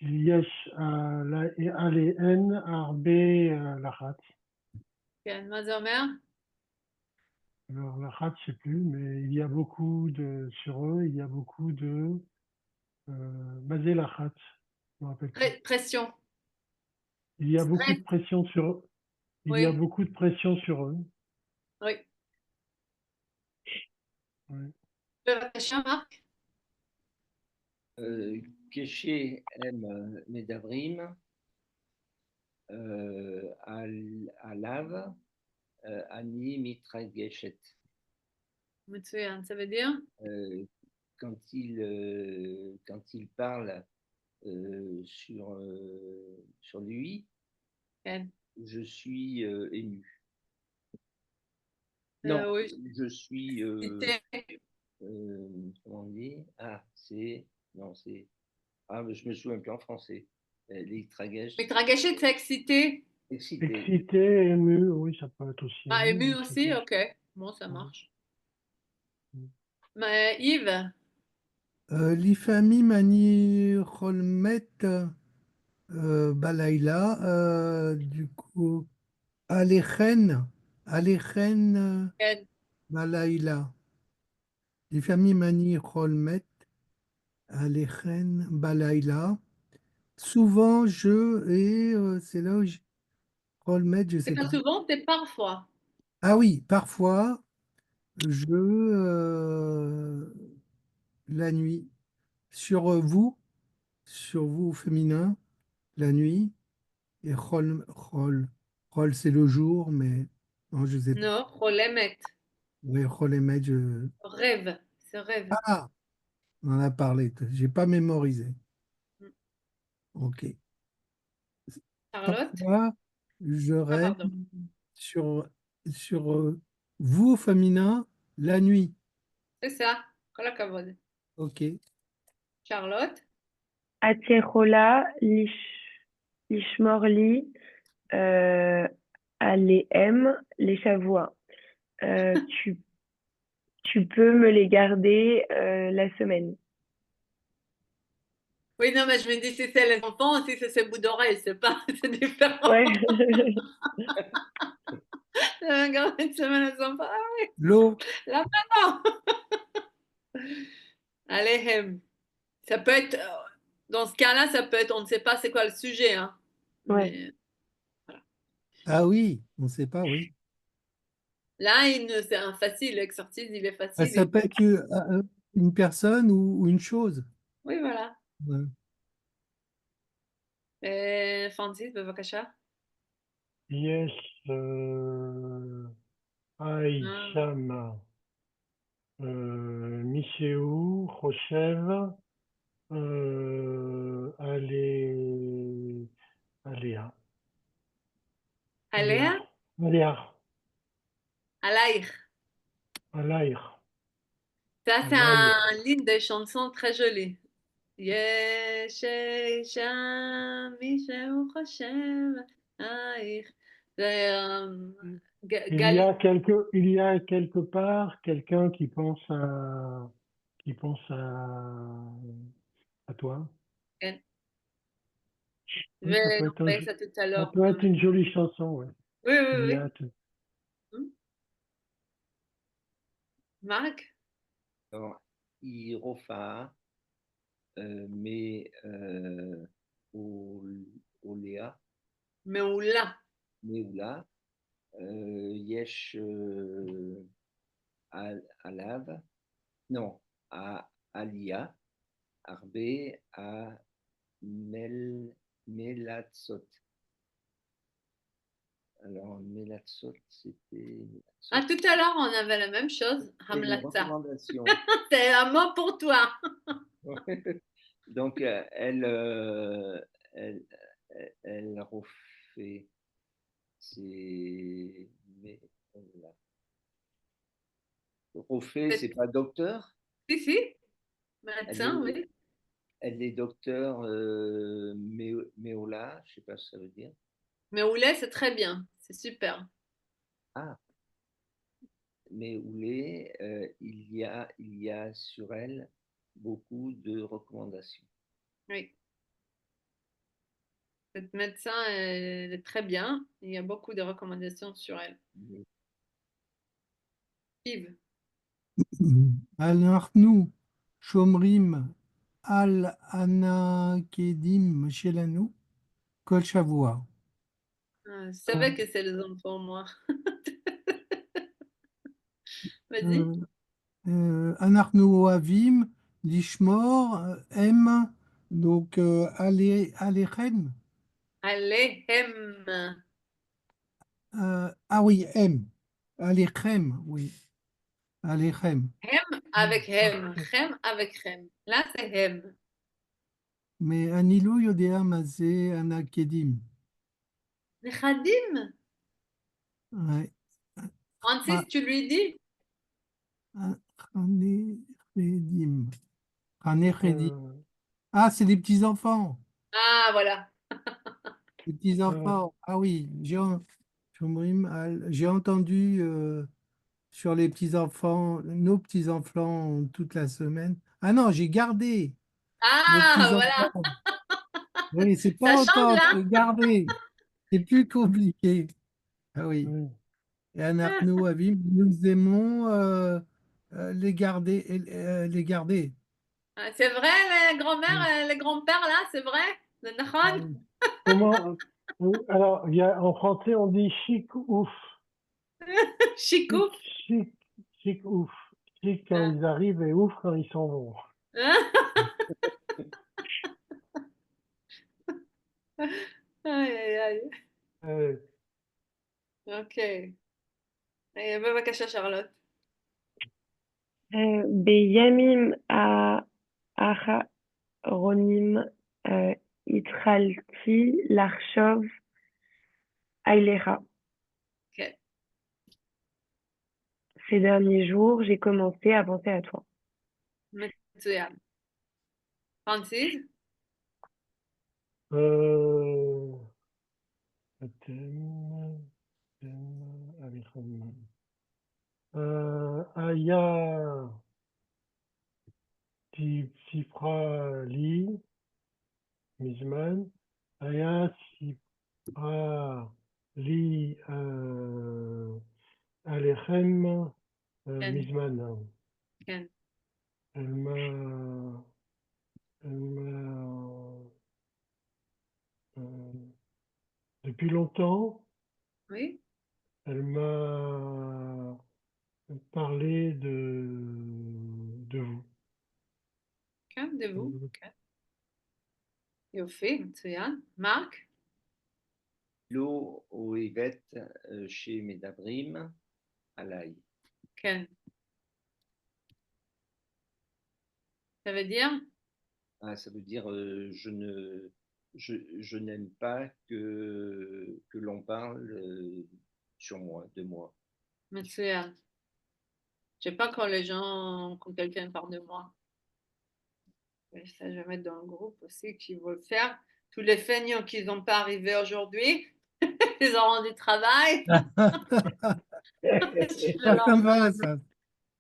יש עליהן הרבה לחץ. כן, מה זה אומר? Alors, l'achat, je sais plus, mais il y a beaucoup sur eux, il y a beaucoup de, basé l'achat, je me rappelle plus. Pression. Il y a beaucoup de Stress. pression sur eux. Il y a Oui. beaucoup de pression sur eux. Oui. Ouais. בבקשה, מרק? כשהם מדברים עליו, אני מתרגשת. מצוין. Ça veut dire? Quand il parle sur lui, כן. je suis ému. Non, oui. je suis. Cité. Comment on dit? Ah, c'est. Non, c'est. Ah, mais je me souviens plus en français. L'Itragesh. מתרגשת, c'est excité. Excité. Excité, ému, oui, ça peut être aussi Ah, ému ému. aussi? Ok. Bon, ça Ouais. marche. Mais Yves? L'ifami mani rolmet balaïla, du coup, alechen, כן. balaïla. L'ifami mani rolmet, alechen balaïla. Souvent, c'est là où rolmet, je C'est sais pas pas. souvent, c'est parfois. Ah oui, parfois, la nuit, sur vous au féminin, la nuit, et rol, c'est le jour, mais non, je sais pas. Non, חולמת. Oui, rol et med, Rêve. C'est rêve. Ah, on en a parlé, j'ai pas mémorisé. Ok. Charlotte? Parfois, je Ah, rêve pardon. sur, vous au féminin, la nuit. C'est ça. כל הכבוד. Ok. Charlotte? Atierola, Lishmorli, Alehem, les Chavois. Euh, tu, tu peux me les garder la semaine. Oui, non, mais je me dis, si c'est les enfants, si c'est bout d'oreille, c'est pas, c'est différent. Ouais. Garder une semaine les enfants. Ah oui, L'eau, là maintenant. Allez, ça peut être, dans ce cas-là, ça peut être, on ne sait pas c'est quoi le sujet, hein. Ouais. Mais ah oui, on ne sait pas, oui. là, c'est un facile, l'exercice, il est Ah, facile. ça peut être une personne ou une chose. Oui, voilà. Ouais. Francis, בבקשה. Yes, Ah, Aïcham, Miséou, Rochev, Aléa, עליה? Aléa, עלייך. Alaïr, Ça, c'est Alaïr. un ligne de chanson très joli. יש שם מישהו חושב עלייך. זה גל... Il y a quelque part quelqu'un qui pense à toi. כן. Oui, ונראה ça tout à ça l'heure. peut être une jolie chanson, ouais. Oui, oui, Il y oui. a tout. Marc? Alors, Irofa, mais au, au Léa, מעולה. Méoula, Yesh Alav, non, à Alia, Arbe, à Melatsot. Alors, Melatsot, c'était. Ah, tout à l'heure, on avait la même chose, C'est une Hamlatza. recommandation. C'est un mot pour toi. Donc, elle, elle refait. C'est. Mais, voilà. Refait, c'est pas docteur. Si, si, Elle médecin, est, oui. elle est docteur Méola, je sais pas ce que ça veut dire. מעולה, c'est très bien. C'est super. Ah, Méoulé, il y a sur elle beaucoup de recommandations. Oui. Cette médecin, elle est très bien. Il y a beaucoup de recommandations sur elle. Yves. אנחנו שומרים על הנקדים שלנו כל שבוע. Je savais que c'est les enfants, moi. Vas-y. אנחנו אוהבים לשמור הם, donc עליכם. עליהם. Ah oui, הם. עליכם, oui. עליכם. הם avec הם. הם avec הם. Là, c'est הם. Mais אני לא יודע מה זה הנקדים. נכדים. Ouais. Francis, tu lui dis? הנכדים. Ah, c'est des petits-enfants. Ah, voilà. Les petits-enfants. Ah oui, j'ai entendu sur les petits-enfants, nos petits-enfants toute la semaine. Ah non, j'ai gardé nos Ah, voilà. petits-enfants. Oui, c'est Ça pas change, autant, là. c'est garder. C'est plus compliqué. Ah oui. Oui. Et Anarno Avim, nous aimons les garder. Les garder. Ah, c'est vrai, les grands-mères, les grands-pères, là, c'est vrai? Le Ah Nahon? oui. Comment? Alors, en français, on dit chic ouf. Chic, Chikouf. chic, chic ouf. Chic quand Ah. ils arrivent et ouf quand ils s'en vont. Aïe, aïe, aïe. Euh, Ok. Et בבקשה, Charlotte. בימים האחרונים התחלתי לחשוב עליך. Ok. Ces derniers jours, j'ai commencé à penser à toi. מצוין. Francis? אתם, אביחם. היה סיפרה לי מזמן, היה סיפרה לי עליכם כן, מזמן. כן. Elle m'a, depuis longtemps, Oui? elle m'a parlé de vous. כן, de vous. כן. יופי, מצוין. מרק? Lo Oevet chez Medabrim, Alaï. כן. Ça veut dire? Ah, ça veut dire je n'aime pas que l'on parle sur moi, de moi. מצוין. Je sais pas quand quelqu'un parle de moi. Et ça, je vais mettre dans le groupe aussi qui vont le faire. Tous les feignants qui n'ont pas arrivé aujourd'hui, ils auront du travail. Pas sympa, ça.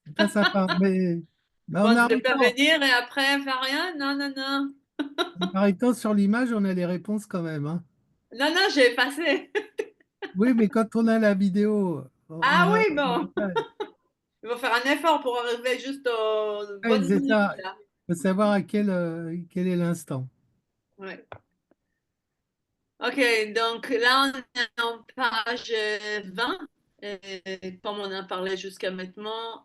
C'est pas sympa. Mais Bon, en de pas arrêtant, venir et après faire rien? Non, non, non. en arrêtant sur l'image, on a les réponses quand même, hein. Non, non, j'ai effacé. Oui, mais quand on a la vidéo, on Ah a oui, le bon. message. Il faut faire un effort pour arriver juste aux Ouais, bonnes c'est minutes, ça. là. faut savoir à quel est l'instant. Ouais. Ok, donc là, on est en page 20. Comme on a parlé jusqu'à maintenant,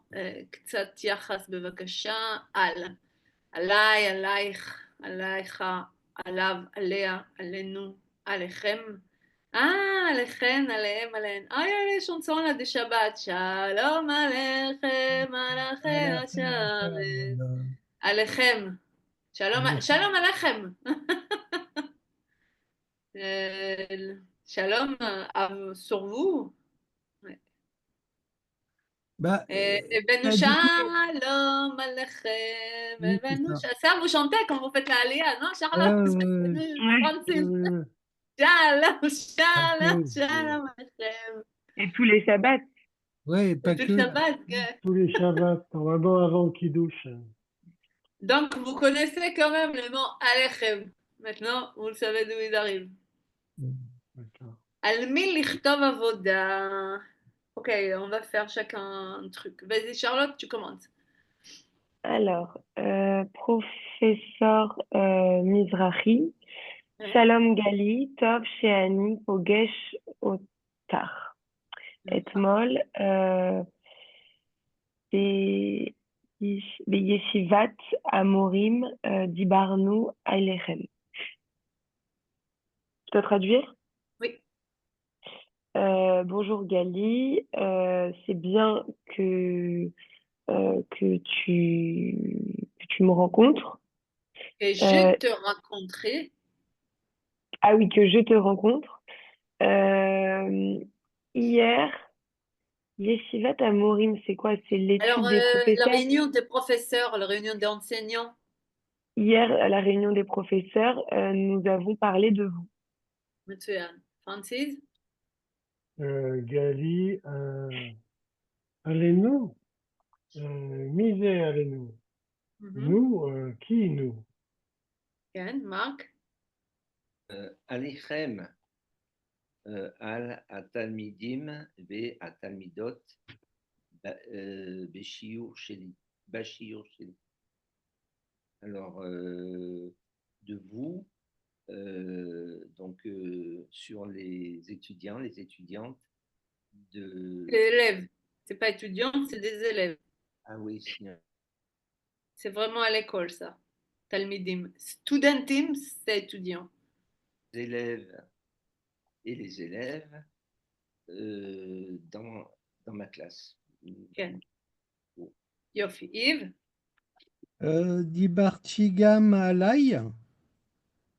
קצת יחס בבקשה על, עליי, עלייך, עלייך, עליו, עליה, עלינו, עליכם. עליכן, עליהם, עליהן. אוי, שנסון עד שבת, שלום עליכם, מלאכי השרת. עליכם. שלום עליכם. Shalom sur vous. Ouais. Bah, Ebenu du coup, shalom alechem. oui, c'est Ebenu ça. ça, vous chantez quand vous faites la Aliyah, non, Charlotte? Francis. Oui. Shalom, shalom, Oui, shalom alechem. Et tous les Shabbats. ouais, Et pas tout le que. Shabbat. Tous les Shabbats, normalement avant qu'il douche. Donc, vous connaissez quand même le mot alechem. Maintenant, vous le savez d'où il arrive. D'accord. Al mi lichtov avoda. Ok, on va faire chacun un truc. Vas-y, Charlotte, tu commences. Alors, professeur Mizrahi, Ouais. Shalom Gali, Tov Sheani, Pogesh Otar. אתמול בישיבת המורים דיברנו עליכם. Je dois traduire? Oui. Bonjour Gali, c'est bien que tu me rencontres. Et je te rencontrerai. Ah oui, que je te rencontre. Hier, Yeshivat Amorim, c'est quoi? C'est Alors, l'étude des la professeurs. réunion des professeurs, la réunion des enseignants. Hier, à la réunion des professeurs, nous avons parlé de vous. מצוין. Francis? Gali, allez-nous, misez allez-nous. Nous, qui nous? כן, Marc? עליכם, על התלמידים והתלמידות בשיעור שלי. Alors, de vous, donc sur les étudiants, les étudiantes de... Les élèves. C'est pas étudiant, c'est des élèves. Ah oui, sinon, C'est vraiment à l'école, ça. Talmidim. Studentim, c'est étudiant. les élèves et les élèves dans ma classe. כן. יופי. Yves? Dibarti gam alay.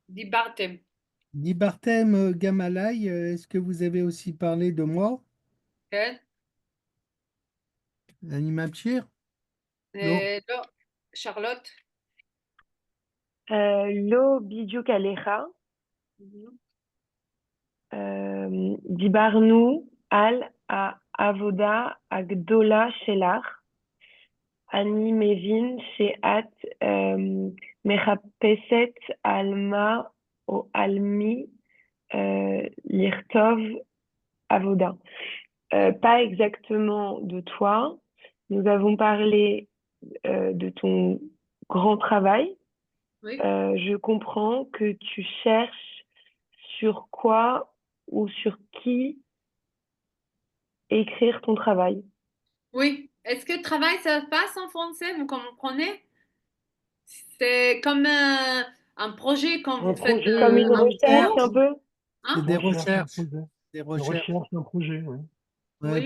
דיברתם. Dibartem gam alay, est-ce que vous avez aussi parlé de moi? כן? Animapchir? Non. לא. Charlotte? לא בדיוק עליך, דיברנו על העבודה הגדולה שלך. אני מבין שאת מחפשת על מה או על מי לכתוב עבודה. Pas exactement de toi. Nous avons parlé de ton grand travail. Oui. Je comprends que tu cherches sur quoi ou sur qui écrire ton travail. Oui. Est-ce que travail, ça passe en français? Vous comprenez? C'est comme un projet quand Un vous faites projet, Comme une un recherche cours. un peu. Hein? C'est des recherche, un recherches. projet. Des Une recherches. recherche, un projet, oui. Ouais, Oui.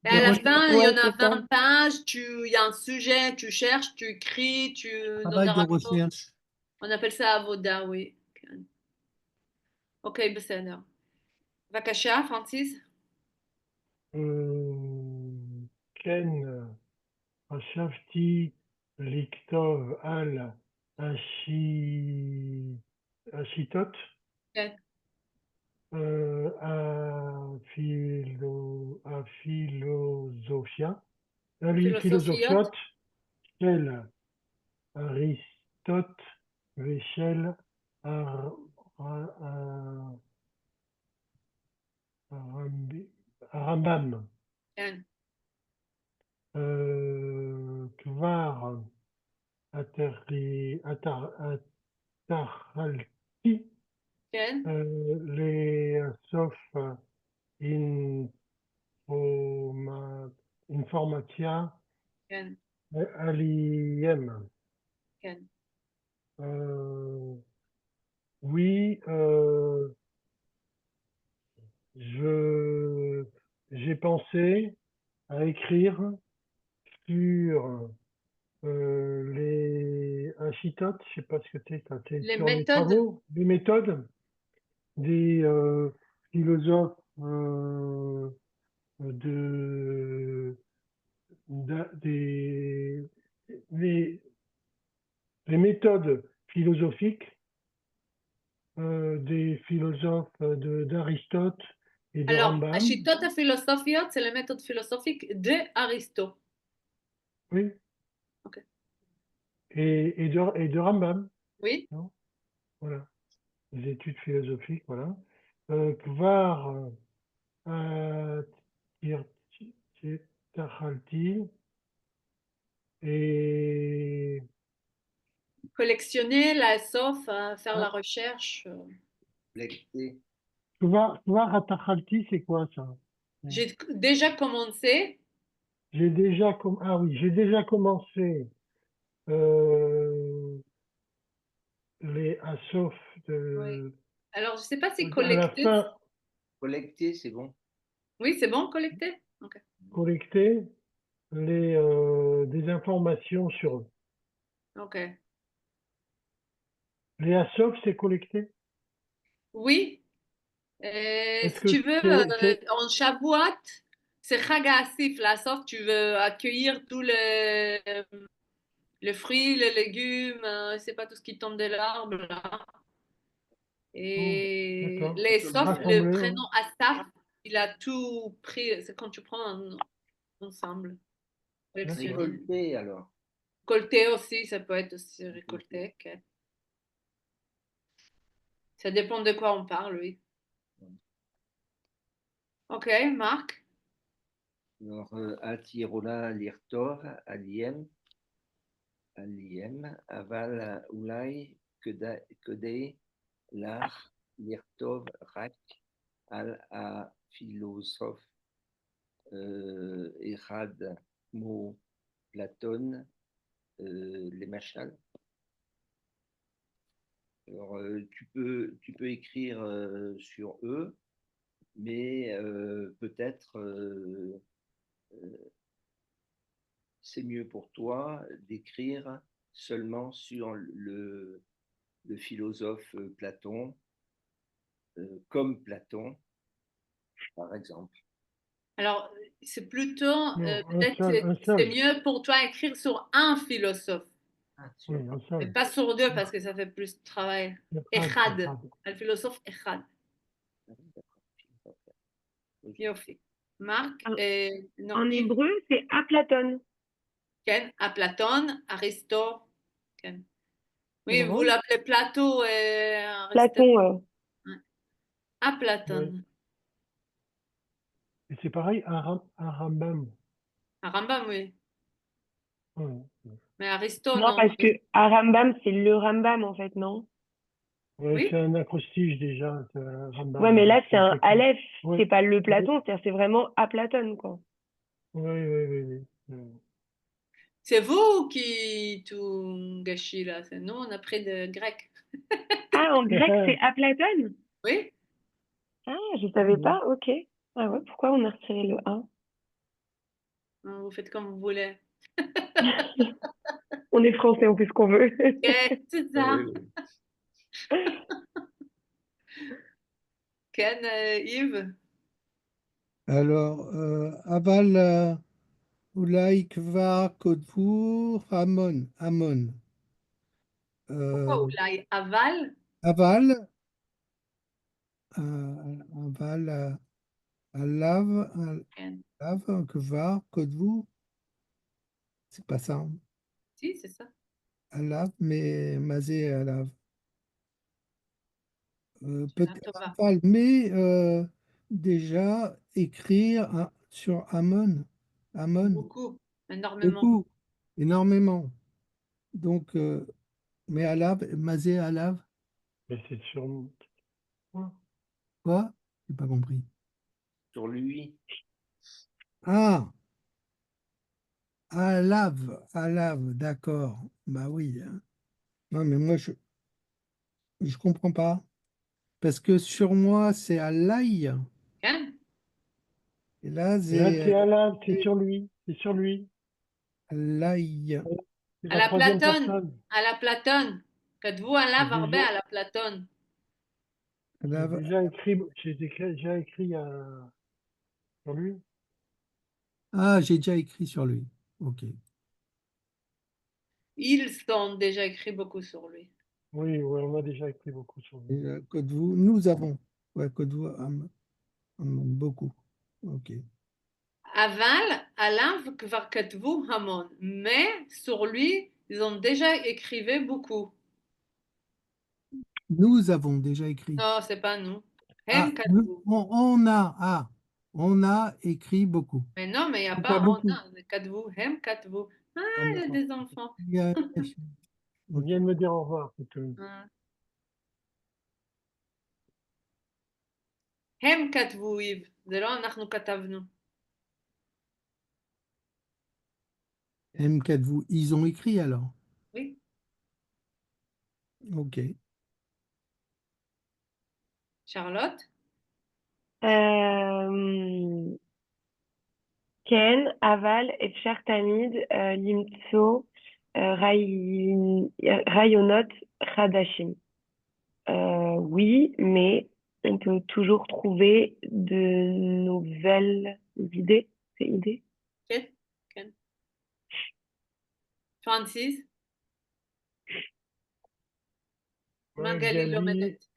Et des à la recherches. fin, il y Ouais, en a c'est ça. 20 pages, il y a un sujet, tu cherches, tu écris, tu donnes Travail un de rapport. recherche. On appelle ça avoda, oui. Ok, בסדר. בבקשה, פרנסיס. כן, חשבתי לכתוב על השיטות, כן. הפילוסופיה, פילוסופיות. הפילוסופיות של אריסטוט ושל הרמב"ם. כן. כבר התחלתי Atarhalti, כן, לאסוף אינפורמציה כן, עליהם. כן. Oui, j'ai pensé à écrire sur les achitotes, je sais pas ce que c'est, ça, c'est Les sur les méthodes, travaux, les méthodes des philosophes de, des les méthodes philosophiques des philosophes d'Aristote et de alors, Rambam. השיטות הפילוסופיות, c'est les méthodes philosophiques d'Aristote. Oui, Ok. et de Rambam, Oui, non? Voilà, les études philosophiques, voilà. Kvar Tirtachalti et collectionner, la sauf, faire la ah, recherche. Lecter. Kvar Atachalti, c'est quoi ça? J'ai déjà commencé. Ah oui, j'ai déjà commencé euh, les Asof Oui. de, Alors, je ne sais pas si à la collecter. fin Collecter, c'est bon. Oui, c'est bon, collecter? Ok. collecter des informations sur eux. Ok. Les Asof, c'est collecter. Oui. Est-ce Si que tu veux, c'est en Shavuot, c'est Chag HaAsif, la sauf, tu veux accueillir tous les fruits, les légumes, c'est pas tout ce qui tombe de l'arbre, là. oh, Et d'accord. les sauf, le Rassembler, ouais. prénom Asaf, il a tout pris, c'est quand tu prends ensemble, collectionner. D'accord. Récolter, alors. Récolter aussi, ça peut être aussi récolter. Ok. Ça dépend de quoi on parle, oui. Ok, Marc. Alors, Atirola, Lirtor, Aliem, Aval, Oulai, Kedei, Lach, Lirtov, Rak, Philosophe, Echad, Mo, Platon, les Machal. Alors, tu peux écrire sur eux, mais peut-être c'est mieux pour toi d'écrire seulement sur le philosophe Platon, comme Platon, par exemple. Alors, c'est plutôt, Non, peut-être un c'est seul. mieux pour toi écrire sur un philosophe, Ah, Oui, sûr. un mais seul. pas sur deux parce que ça fait plus de travail. Echad, Echad, Echad. le philosophe Echad. Ah oui, d'accord. Ok. Yofi. Marc, En, non, en Yves, hébreu, c'est Aplaton. Ken, à Platon, Aristote, Ken. Oui, vous Comment? l'appelez Plato et Aristote. Platon, Ouais. À Ouais. Platon. Et c'est pareil, un Rambam. À Rambam, oui. Ouais. Mais Aristote, non, non. parce que Rambam, c'est le Rambam, en fait, non? Ouais, Oui, c'est un acrostiche déjà, c'est un Ouais, Rambam, mais ouais. là, c'est un Aleph. Ouais. C'est pas le Oui, Platon, c'est-à-dire c'est vraiment Aplaton, quoi. oui, oui, oui, oui. c'est vous qui tout gâchez là. C'est nous, on a pris de grec. Ah, en grec, c'est Aplaton? Oui, Ah, je Ah savais bon. pas, ok. Ah ouais, pourquoi on a retiré le 1? vous faites comme vous voulez. On est français, on fait ce qu'on veut. Ok, c'est ça. Oui, oui. Ken, Yves. Alors, Aval Oulai Kvar Kodfour Amon. Amon. Pourquoi Euh, Oulai? Aval? Aval, Aval, Alav, Ken. Alav, Kvar Kodfour. C'est pas ça, hein. Si, c'est ça. Alav, mais Mazé Alav. Ah, Peut-être Tova. Aval, mais déjà écrire sur Amon. Amon. Beaucoup, énormément. Beaucoup, énormément. Donc, Mais alav, mazé alav, Mais c'est sur quoi? quoi? J'ai pas compris. Sur lui. Ah, alav, d'accord. Bah oui, hein. Non, mais moi, je comprends pas. Parce que sur moi, c'est à l'ail. כן? Et là, Là, c'est c'est Alain, c'est sur lui. C'est sur lui. l'ail. C'est על la troisième אפלטון, personne. על אפלטון. כתבו עליו J'ai הרבה déjà, על אפלטון. j'ai Alav. déjà écrit, déjà écrit sur lui. Ah, j'ai déjà écrit sur lui. Ok. Ils sont déjà écrit beaucoup sur lui. Oui, oui, on a déjà écrit beaucoup sur lui. Et, code vous, nous avons. Ouais, code vous, beaucoup. Ok. אבל עליו כבר כתבו המון. Mais sur lui, ils ont déjà écrivé beaucoup. Nous avons déjà écrit. Non, c'est pas nous. Ah, הם כתבו. on a écrit beaucoup. Mais non, mais il n'y a Pas pas on beaucoup. a. C'est כתבו, הם כתבו. Ah, Ah, il y a d'accord. des enfants. Il Ok. vient de me dire au revoir, plutôt. Ah. הם כתבו, איב. זה לא אנחנו כתבנו. M4, vous, ils ont écrit alors. Oui. Ok. Charlotte? Euh, כן, אבל אפשר תמיד למצוא רעיונות חדשים. Oui, mais on peut toujours trouver de nouvelles idées. C'est idées? כן, כן. Francis? מה גלי Magali, לומדת?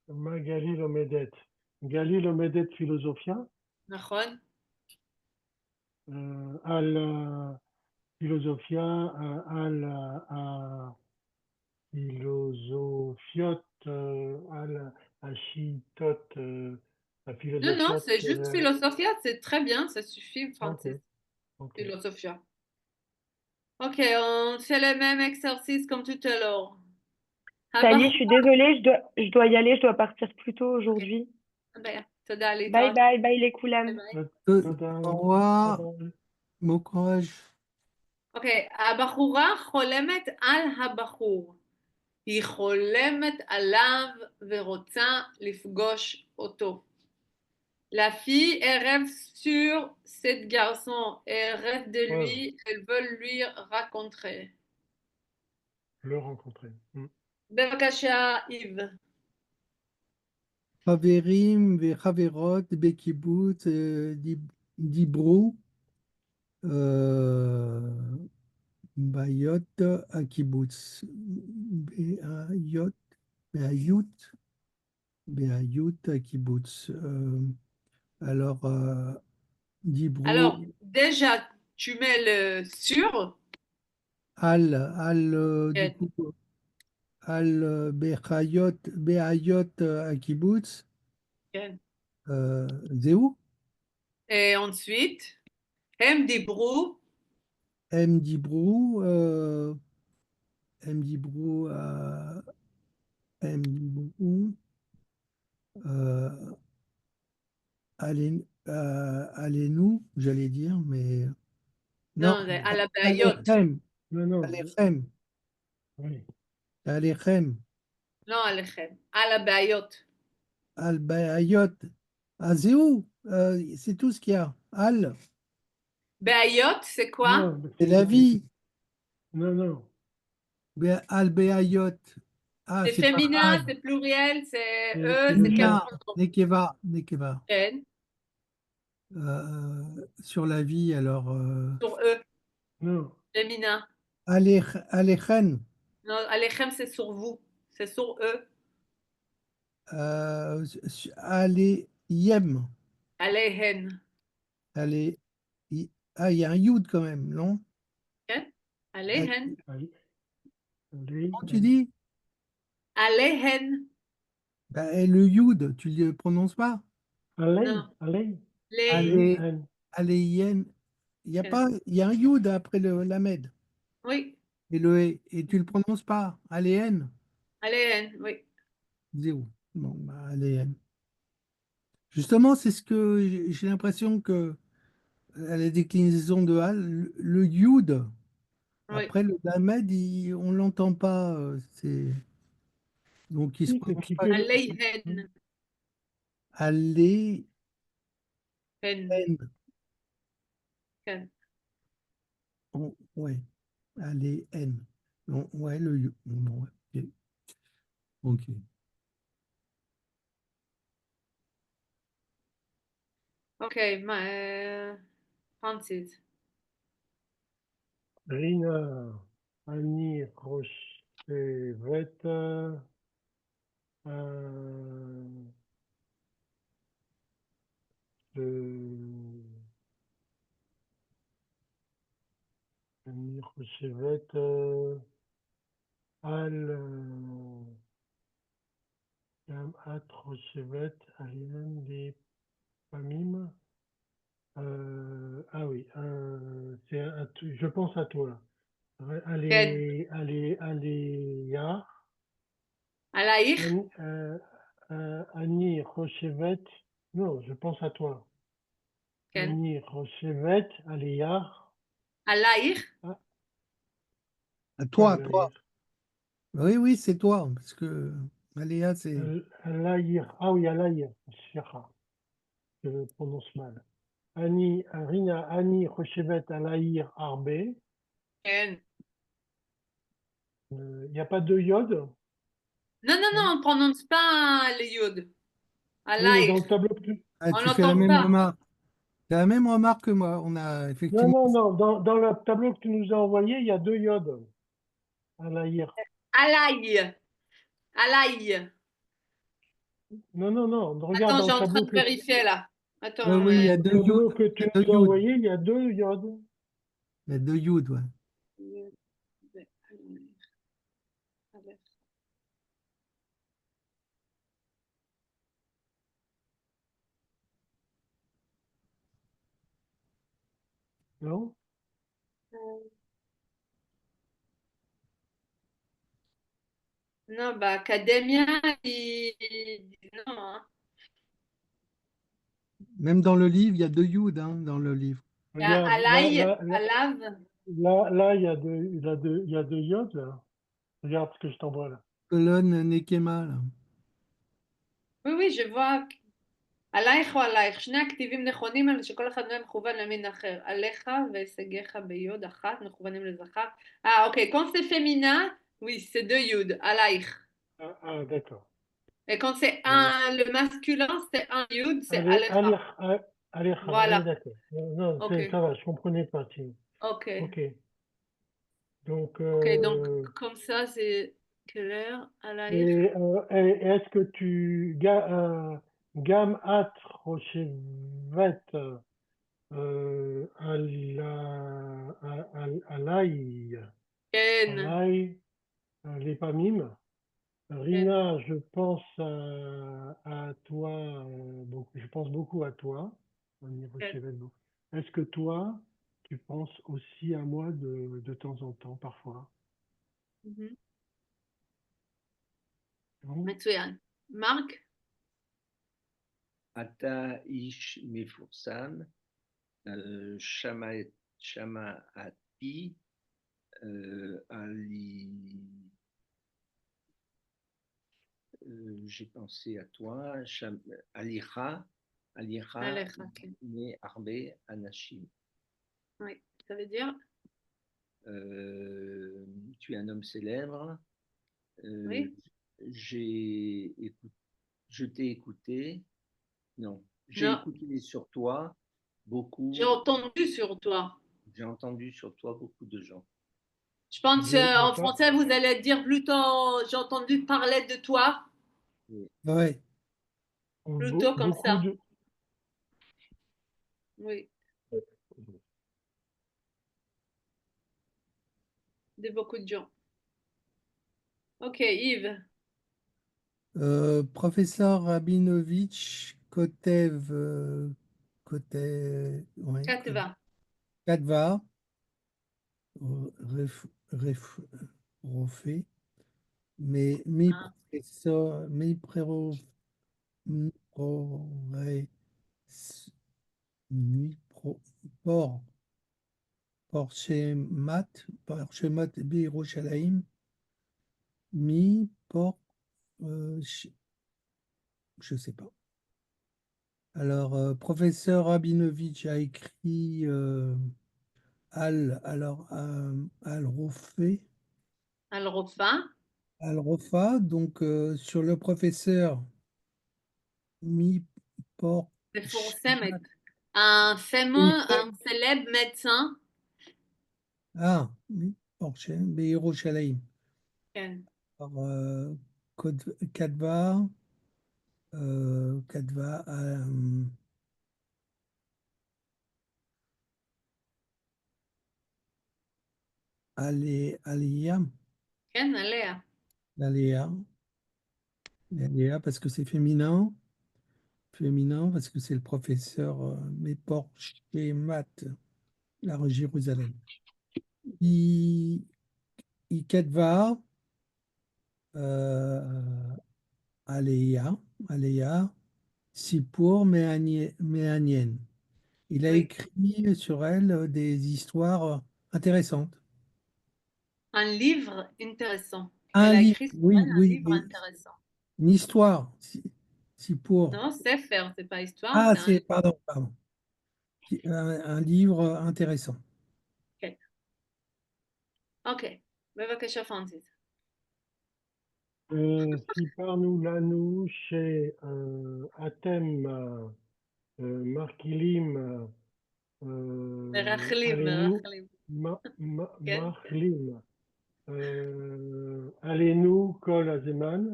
Magali Lomedet. Gali Lomedet Philosophia. נכון? Al Philosophia, al Philosophiot, al Shitot, la Non, non, Philosophiot. c'est juste philosophia, c'est très bien, ça suffit, Ok, Francis. ok. Philosophia. Ok, on fait le même exercice comme tout à l'heure. Sally, je הבחור... suis désolée, je dois y aller, je dois partir plus tôt Ok, aujourd'hui. תודה Bye להתראות. bye, bye les ביי coulams. ביי. Au Tadam, revoir. tadam. Bon courage. אוקיי, הבחורה חולמת על הבחור. היא חולמת עליו ורוצה לפגוש אותו. La fille, elle rêve sur cet garçon, elle rêve de Ouais, lui, elle veut lui rencontrer. le rencontrer. בבקשה, Yves. חברים וחברות בקיבוץ דיברו בעיות הקיבוץ. בעיות, בעיות הקיבוץ. Alors, דיברו Alors, déjà, tu mets le sur. du coup, על בעיות הקיבוץ. זהו? Et ensuite, הם דיברו. הם דיברו, הם דיברו, הם דיברו, allez-nous, j'allais dire, mais non, Non, על הבעיות. עליכם, Non, non, עליכם, oui. עליכם, לא עליכם, על הבעיות. על בעיות. אז זהו, c'est tout ce qu'il y a. Al, בעיות, c'est quoi? Non, mais c'est la vie. non, non. Al בעיות. Ah, C'est c'est pas féminin, Al. c'est pluriel, c'est C'est eux, c'est quel Féminin, pronom? Nekeva, Nekeva. כן, Sur la vie, alors. sur eux, Non. féminin. Alechem, Non, עליכם, c'est sur vous, c'est sur eux. Aleyem. עליהן. Allez. Ah, il y a un Yud quand même, non? כן? Ah, עליהן. Allez, allez, comment tu dis? עליהן. Bah, et le Yud, tu ne le prononces pas? allez, Non, allez, les. allez, Allez, Aleyen. Il y a כן. pas, il y a un Yud après le Lamed. Oui, Et et tu le prononces pas, Aléen, Allez, oui. zéro. Bon, bah, Aléen. Justement, c'est ce que j'ai l'impression que à la déclinaison de Al, le Yud, Oui. après le Damed, on l'entend pas. Donc il se Oui, parce prononce qu'il pas. peut Aléhen. Aléen. Hen. Ken. Ouais, Aléen. Non, ouais, le Yud. Bon, ouais, ok. Ok. Ok, Francis. Rina, Annie, Rochevette, Annie, Rochevette, Al, At, Rochevette, Alien, les Pamim. Ah oui, je pense à toi. Ken. Allez, ya. Alaïr. Annie Rochevette. Non, je pense à toi. Ken. Annie Rochevette, Aléa. Alaïr. Ah, À quoi, toi, toi. Aléa? Oui, oui, c'est toi, parce que Aléa, c'est. Alaïr. Ah oui, Alaïr. Sierra. Je le prononce mal. Annie Rochevette, Alaïr, Arbé. Ken. Il n'y a pas de iode? Non, non, non, Non. on ne prononce pas le yod. Oui, mais Alaïr. dans le tableau que tu... Ah, On tu fais la n'entend même pas. remarque. Tu la même remarque que moi. On a Non, effectivement. non, non. Dans le tableau que tu nous as envoyé, il y a deux iodes. Alaïr. Alaï. Alaï. Non, non, non. Regarde Attends, dans j'ai le en train tableau de vérifier là. Oui, Attends. oui, il y a deux Yud. tableau que Il y tu a deux nous as Yud. envoyé, il y a deux iodes. Il y a deux Yud, ouais. Non? Non, bah, Academia, non, hein. Même dans le livre, il y a deux Yud, hein, dans le livre. Il y a Regarde, Alaï, Alav. là, il y a deux iodes, là. Regarde ce que je t'envoie, là. Colonne Nekema, là. Oui, oui, je vois. עלייך או עלייך, שני הכתיבים נכונים על שכל אחד מהם מכוון למין אחר. עליך והישגיך ביוד אחת מכוונים לזכר. אוקיי, quand c'est féminin, oui, c'est deux yud, עלייך. D'accord. Et quand c'est Bon. le masculin, c'est un yud, c'est Allez, allez, עליך. allez, oui, Voilà, d'accord. Non, ok, ça va, je comprenais pas, tiens. ok. Ok. Donc, Ok, donc comme ça, c'est clair, עלייך. est-ce que Gam at Rochevet, כן, Alaï, les Pamim. כן. Rina, je pense à toi, je pense beaucoup à toi. Annie כן. Rochevet, beaucoup. Est-ce que toi, tu penses aussi à moi de temps en temps, parfois? Mhm. Non. מצוין. מרק? Ata ish mifursan, shamaati, ali. J'ai pensé à toi, Alicha, Alicha, עליך, כן. mais Arbe, Anashim. Oui, ça veut dire? Tu es un homme célèbre. Oui. J'ai écouté, je t'ai écouté. Non, j'ai Non, écouté sur toi j'ai beaucoup. entendu sur toi. J'ai entendu sur toi beaucoup de gens. Je pense en français, vous allez dire plutôt, j'ai entendu parler de toi, Et Ouais. plutôt comme Beaucoup ça. de. Oui, de beaucoup de gens. Ok, Yves. Professeur Rabinovitch, ouais, Katva. Kadva, refait, mais mi Ah, professeur, mi prore- mi pro- por- porchemat בירושלים, mi por, je sais pas. Alors, professeur Rabinovitch a écrit Al-Rofé, Al-Rofa. Al-Rofa, donc sur le professeur mi por C'est Forcemet. Un fameux, un célèbre médecin. mi porche בירושלים. כן. Alors, Kadva, Kadva, Aléa, כן, עליה. Aléa, Aléa, parce que c'est féminin, parce que c'est le professeur Meporche Math, la rue Jérusalem. I, I Kadva, Aléa, Aléa, Sippour Méanienne. Il a Oui. écrit sur elle des histoires intéressantes. Un livre intéressant. Un Elle a livre, écrit sur oui, elle un oui, livre oui, intéressant. une histoire, si pour. Non, c'est faire, c'est pas histoire, Ah, c'est un c'est, livre. pardon. Un livre intéressant. כן. אוקיי, בבקשה פרנסיס. סיפרנו לנו שאתם מרכילים מרכלים, עלינו, מרכלים. כן? מאכלים עלינו כל הזמן.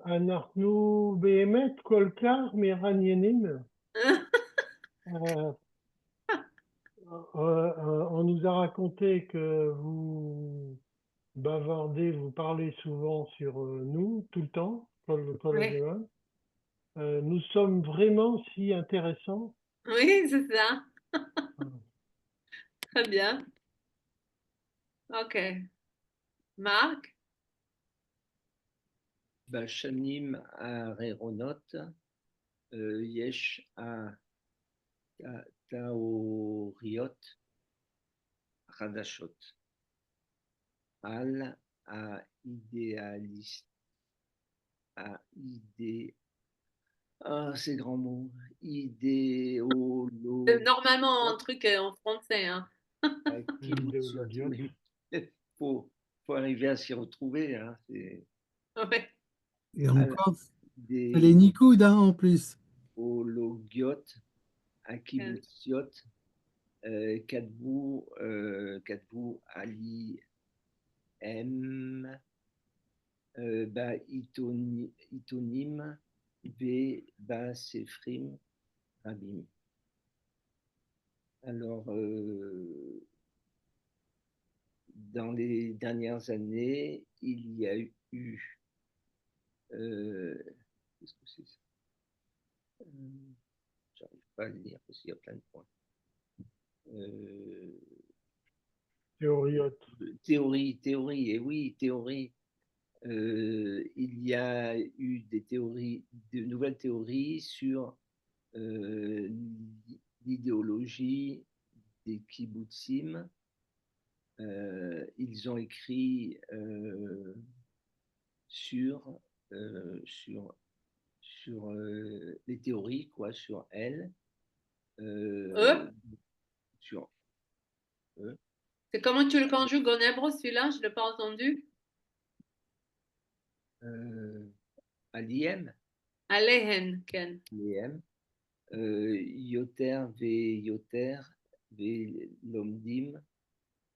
אנחנו באמת כל כך מעניינים. On nous a raconté que vous bavardez, vous parlez souvent sur nous, tout le temps, Kol Oui, Azman. Nous sommes vraiment si intéressants. oui, c'est ça. Voilà. Très bien. Ok. Marc? בשנים האחרונות יש תיאוריות חדשות על האידיאליסט, ces grands mots, C'est idéologie. normalement un truc en français, hein. L'idéologie. Oui, faut arriver à s'y retrouver. Hein, Ouais. Et al encore, des les Nikoud, hein, en plus. ologiot, akibutziot, kadbu ali m, itonim, ba sefrim rabim. Alors, dans les dernières années, il y a eu, qu'est-ce que c'est ça? J'arrive pas à le lire parce qu'il y a plein de points. Théoriote. Théorie, et oui, théorie. Il y a eu des théories, de nouvelles théories sur l'idéologie des kibbutzim. Ils ont écrit sur les théories, quoi, sur elles, Eux? sur eux. C'est comment tu le conjugues en hébreu, celui-là? Je ne l'ai pas entendu. À l'IM, Alehen, Ken. Yoter Yoter Lomdim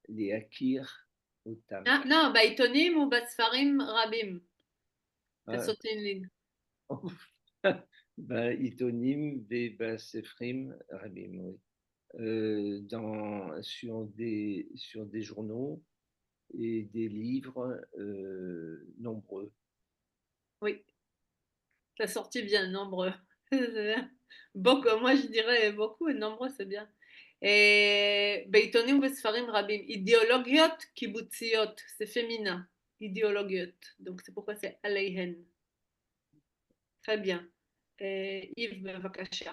Leakir Otam. Ah, non, Baïtonim ou Basfarim Rabim. T'as Ah, sauté une ligne. Itonim Sefrim Rabim, oui. Sur des journaux et des livres nombreux. Oui, t'as sorti bien, nombreux. Beaucoup, moi je dirais beaucoup et nombreux, c'est bien. בעיתונים ובספרים רבים, אידיאולוגיות קיבוציות, זה פמינה, אידיאולוגיות, donc c'est pourquoi c'est עליהן. très bien. Yves, בבקשה.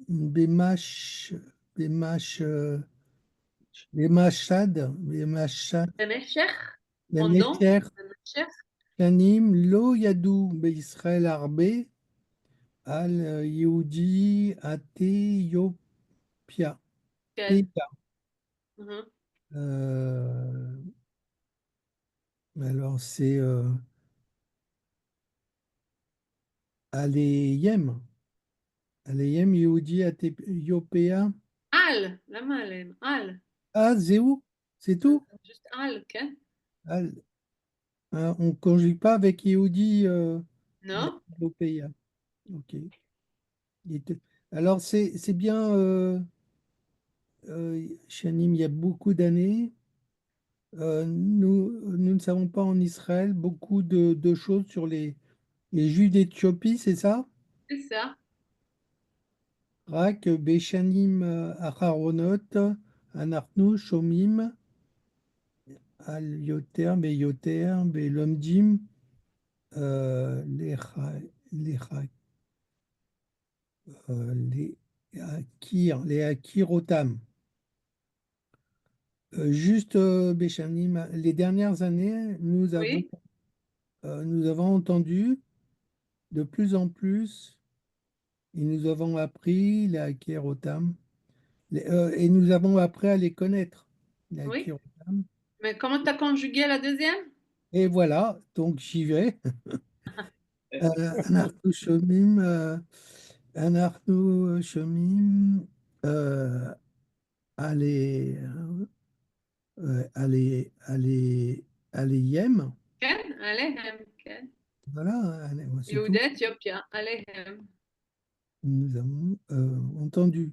במש, במשד, במשך, במשך שנים לא ידעו בישראל הרבה על יהודי אתיופיה. כן. Alors c'est עליהם יהודי אתיופיה. למה עליהם? זהו? C'est tout? juste כן. On ne conjugue pas avec Yehudi Non. Athiopeia. Ok. Alors, c'est bien, Shanim, il y a beaucoup d'années. Nous ne savons pas en Israël beaucoup de choses sur les Juifs d'Éthiopie, c'est ça? C'est ça. Rak, Beshanim Acharonot, Anarnu, Shomim, Al Yoter, Beyoter, Belomdim, les Akirotam. Juste, Béchanim, les dernières années, nous avons entendu de plus en plus, et nous avons appris les Akirotam, et nous avons appris à les connaître, les Akirotam. Mais comment tu as conjugué la deuxième? Et voilà, donc j'y vais. Anarnu Shomim, Anarnu Shomim, allez, עליהם. כן, עליהם, כן. Voilà, c'est tout. יהודי אתיופיה, עליהם. Nous avons entendu,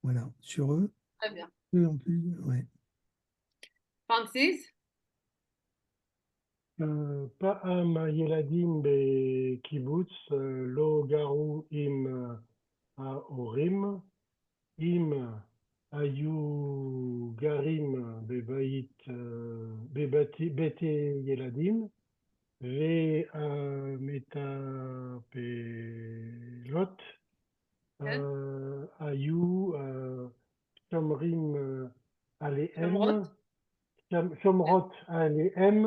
voilà, sur eux. Très bien. Eux en plus, ouais. Francis? פעם הילדים בקיבוץ לא גרו עם ההורים, אם היו גרים בבית ילדים, והמטפלות היו שומרים עליהם, שומרות עליהם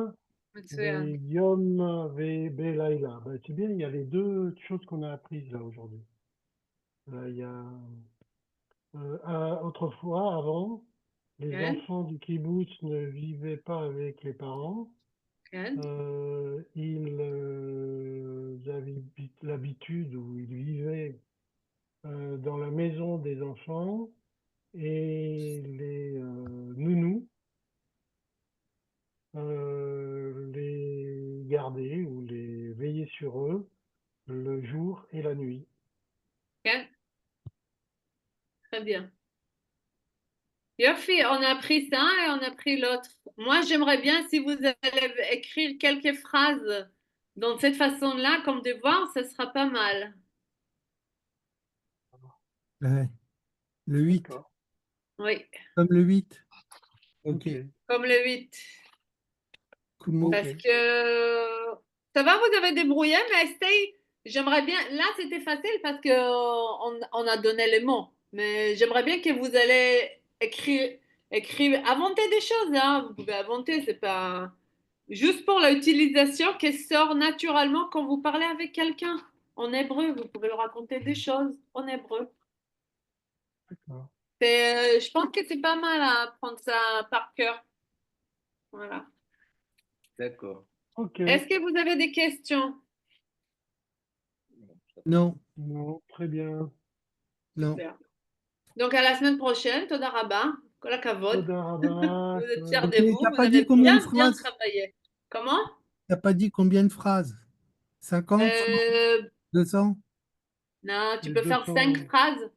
ביום ובלילה. C'est bien, il y a les deux choses qu'on a apprises là aujourd'hui. Il y a autrefois, avant, les enfants du kibbutz ne vivaient pas avec les parents. Ils avaient l'habitude ou ils vivaient dans la maison des enfants et les nounous les gardaient ou les veillaient sur eux le jour et la nuit. Très bien. Yofi, on a appris ça et on a appris l'autre. Moi, j'aimerais bien si vous allez écrire quelques phrases dans cette façon-là, comme devoir, ça sera pas mal. Ouais. Le 8. Oui. Comme le 8. Ok. Comme le 8. Parce Okay. que ça va, vous avez débrouillé, mais essaye. J'aimerais bien. Là, c'était facile parce que on a donné les mots. Mais j'aimerais bien que vous allez écrire, inventer des choses. Hein. Vous pouvez inventer, c'est pas juste pour l'utilisation qui sort naturellement quand vous parlez avec quelqu'un en hébreu. Vous pouvez leur raconter des choses en hébreu. D'accord. Je pense que c'est pas mal à apprendre ça par cœur. Voilà. D'accord. Ok. Est-ce que vous avez des questions? Non. Non, très bien. Non. Super. Donc à la semaine prochaine, Toda Rabba, Kol HaKavod. Toda Rabba. Vous êtes fiers de vous, T'as vous pas dit avez combien de bien phrases? travaillé. Comment? T'as pas dit combien de phrases? 50? 200? Non, tu Les peux faire 200. 5 phrases.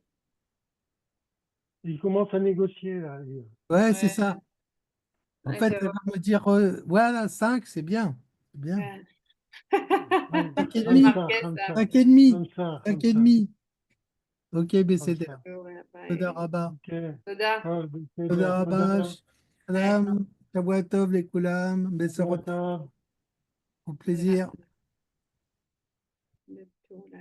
Il commence à négocier là. Ouais, c'est ça. En Ouais, fait, c'est elle vrai. va me dire, voilà, 5, c'est bien. C'est bien. Ouais. 5 et J'ai demi. remarqué ça. 5 et demi. Comme ça, 5 comme et ça. demi. אוקיי, בסדר. ביי. תודה רבה. תודה. תודה רבה. שלום, שבוע טוב לכולם. בשורות טוב. ופלזיר. לפעולה,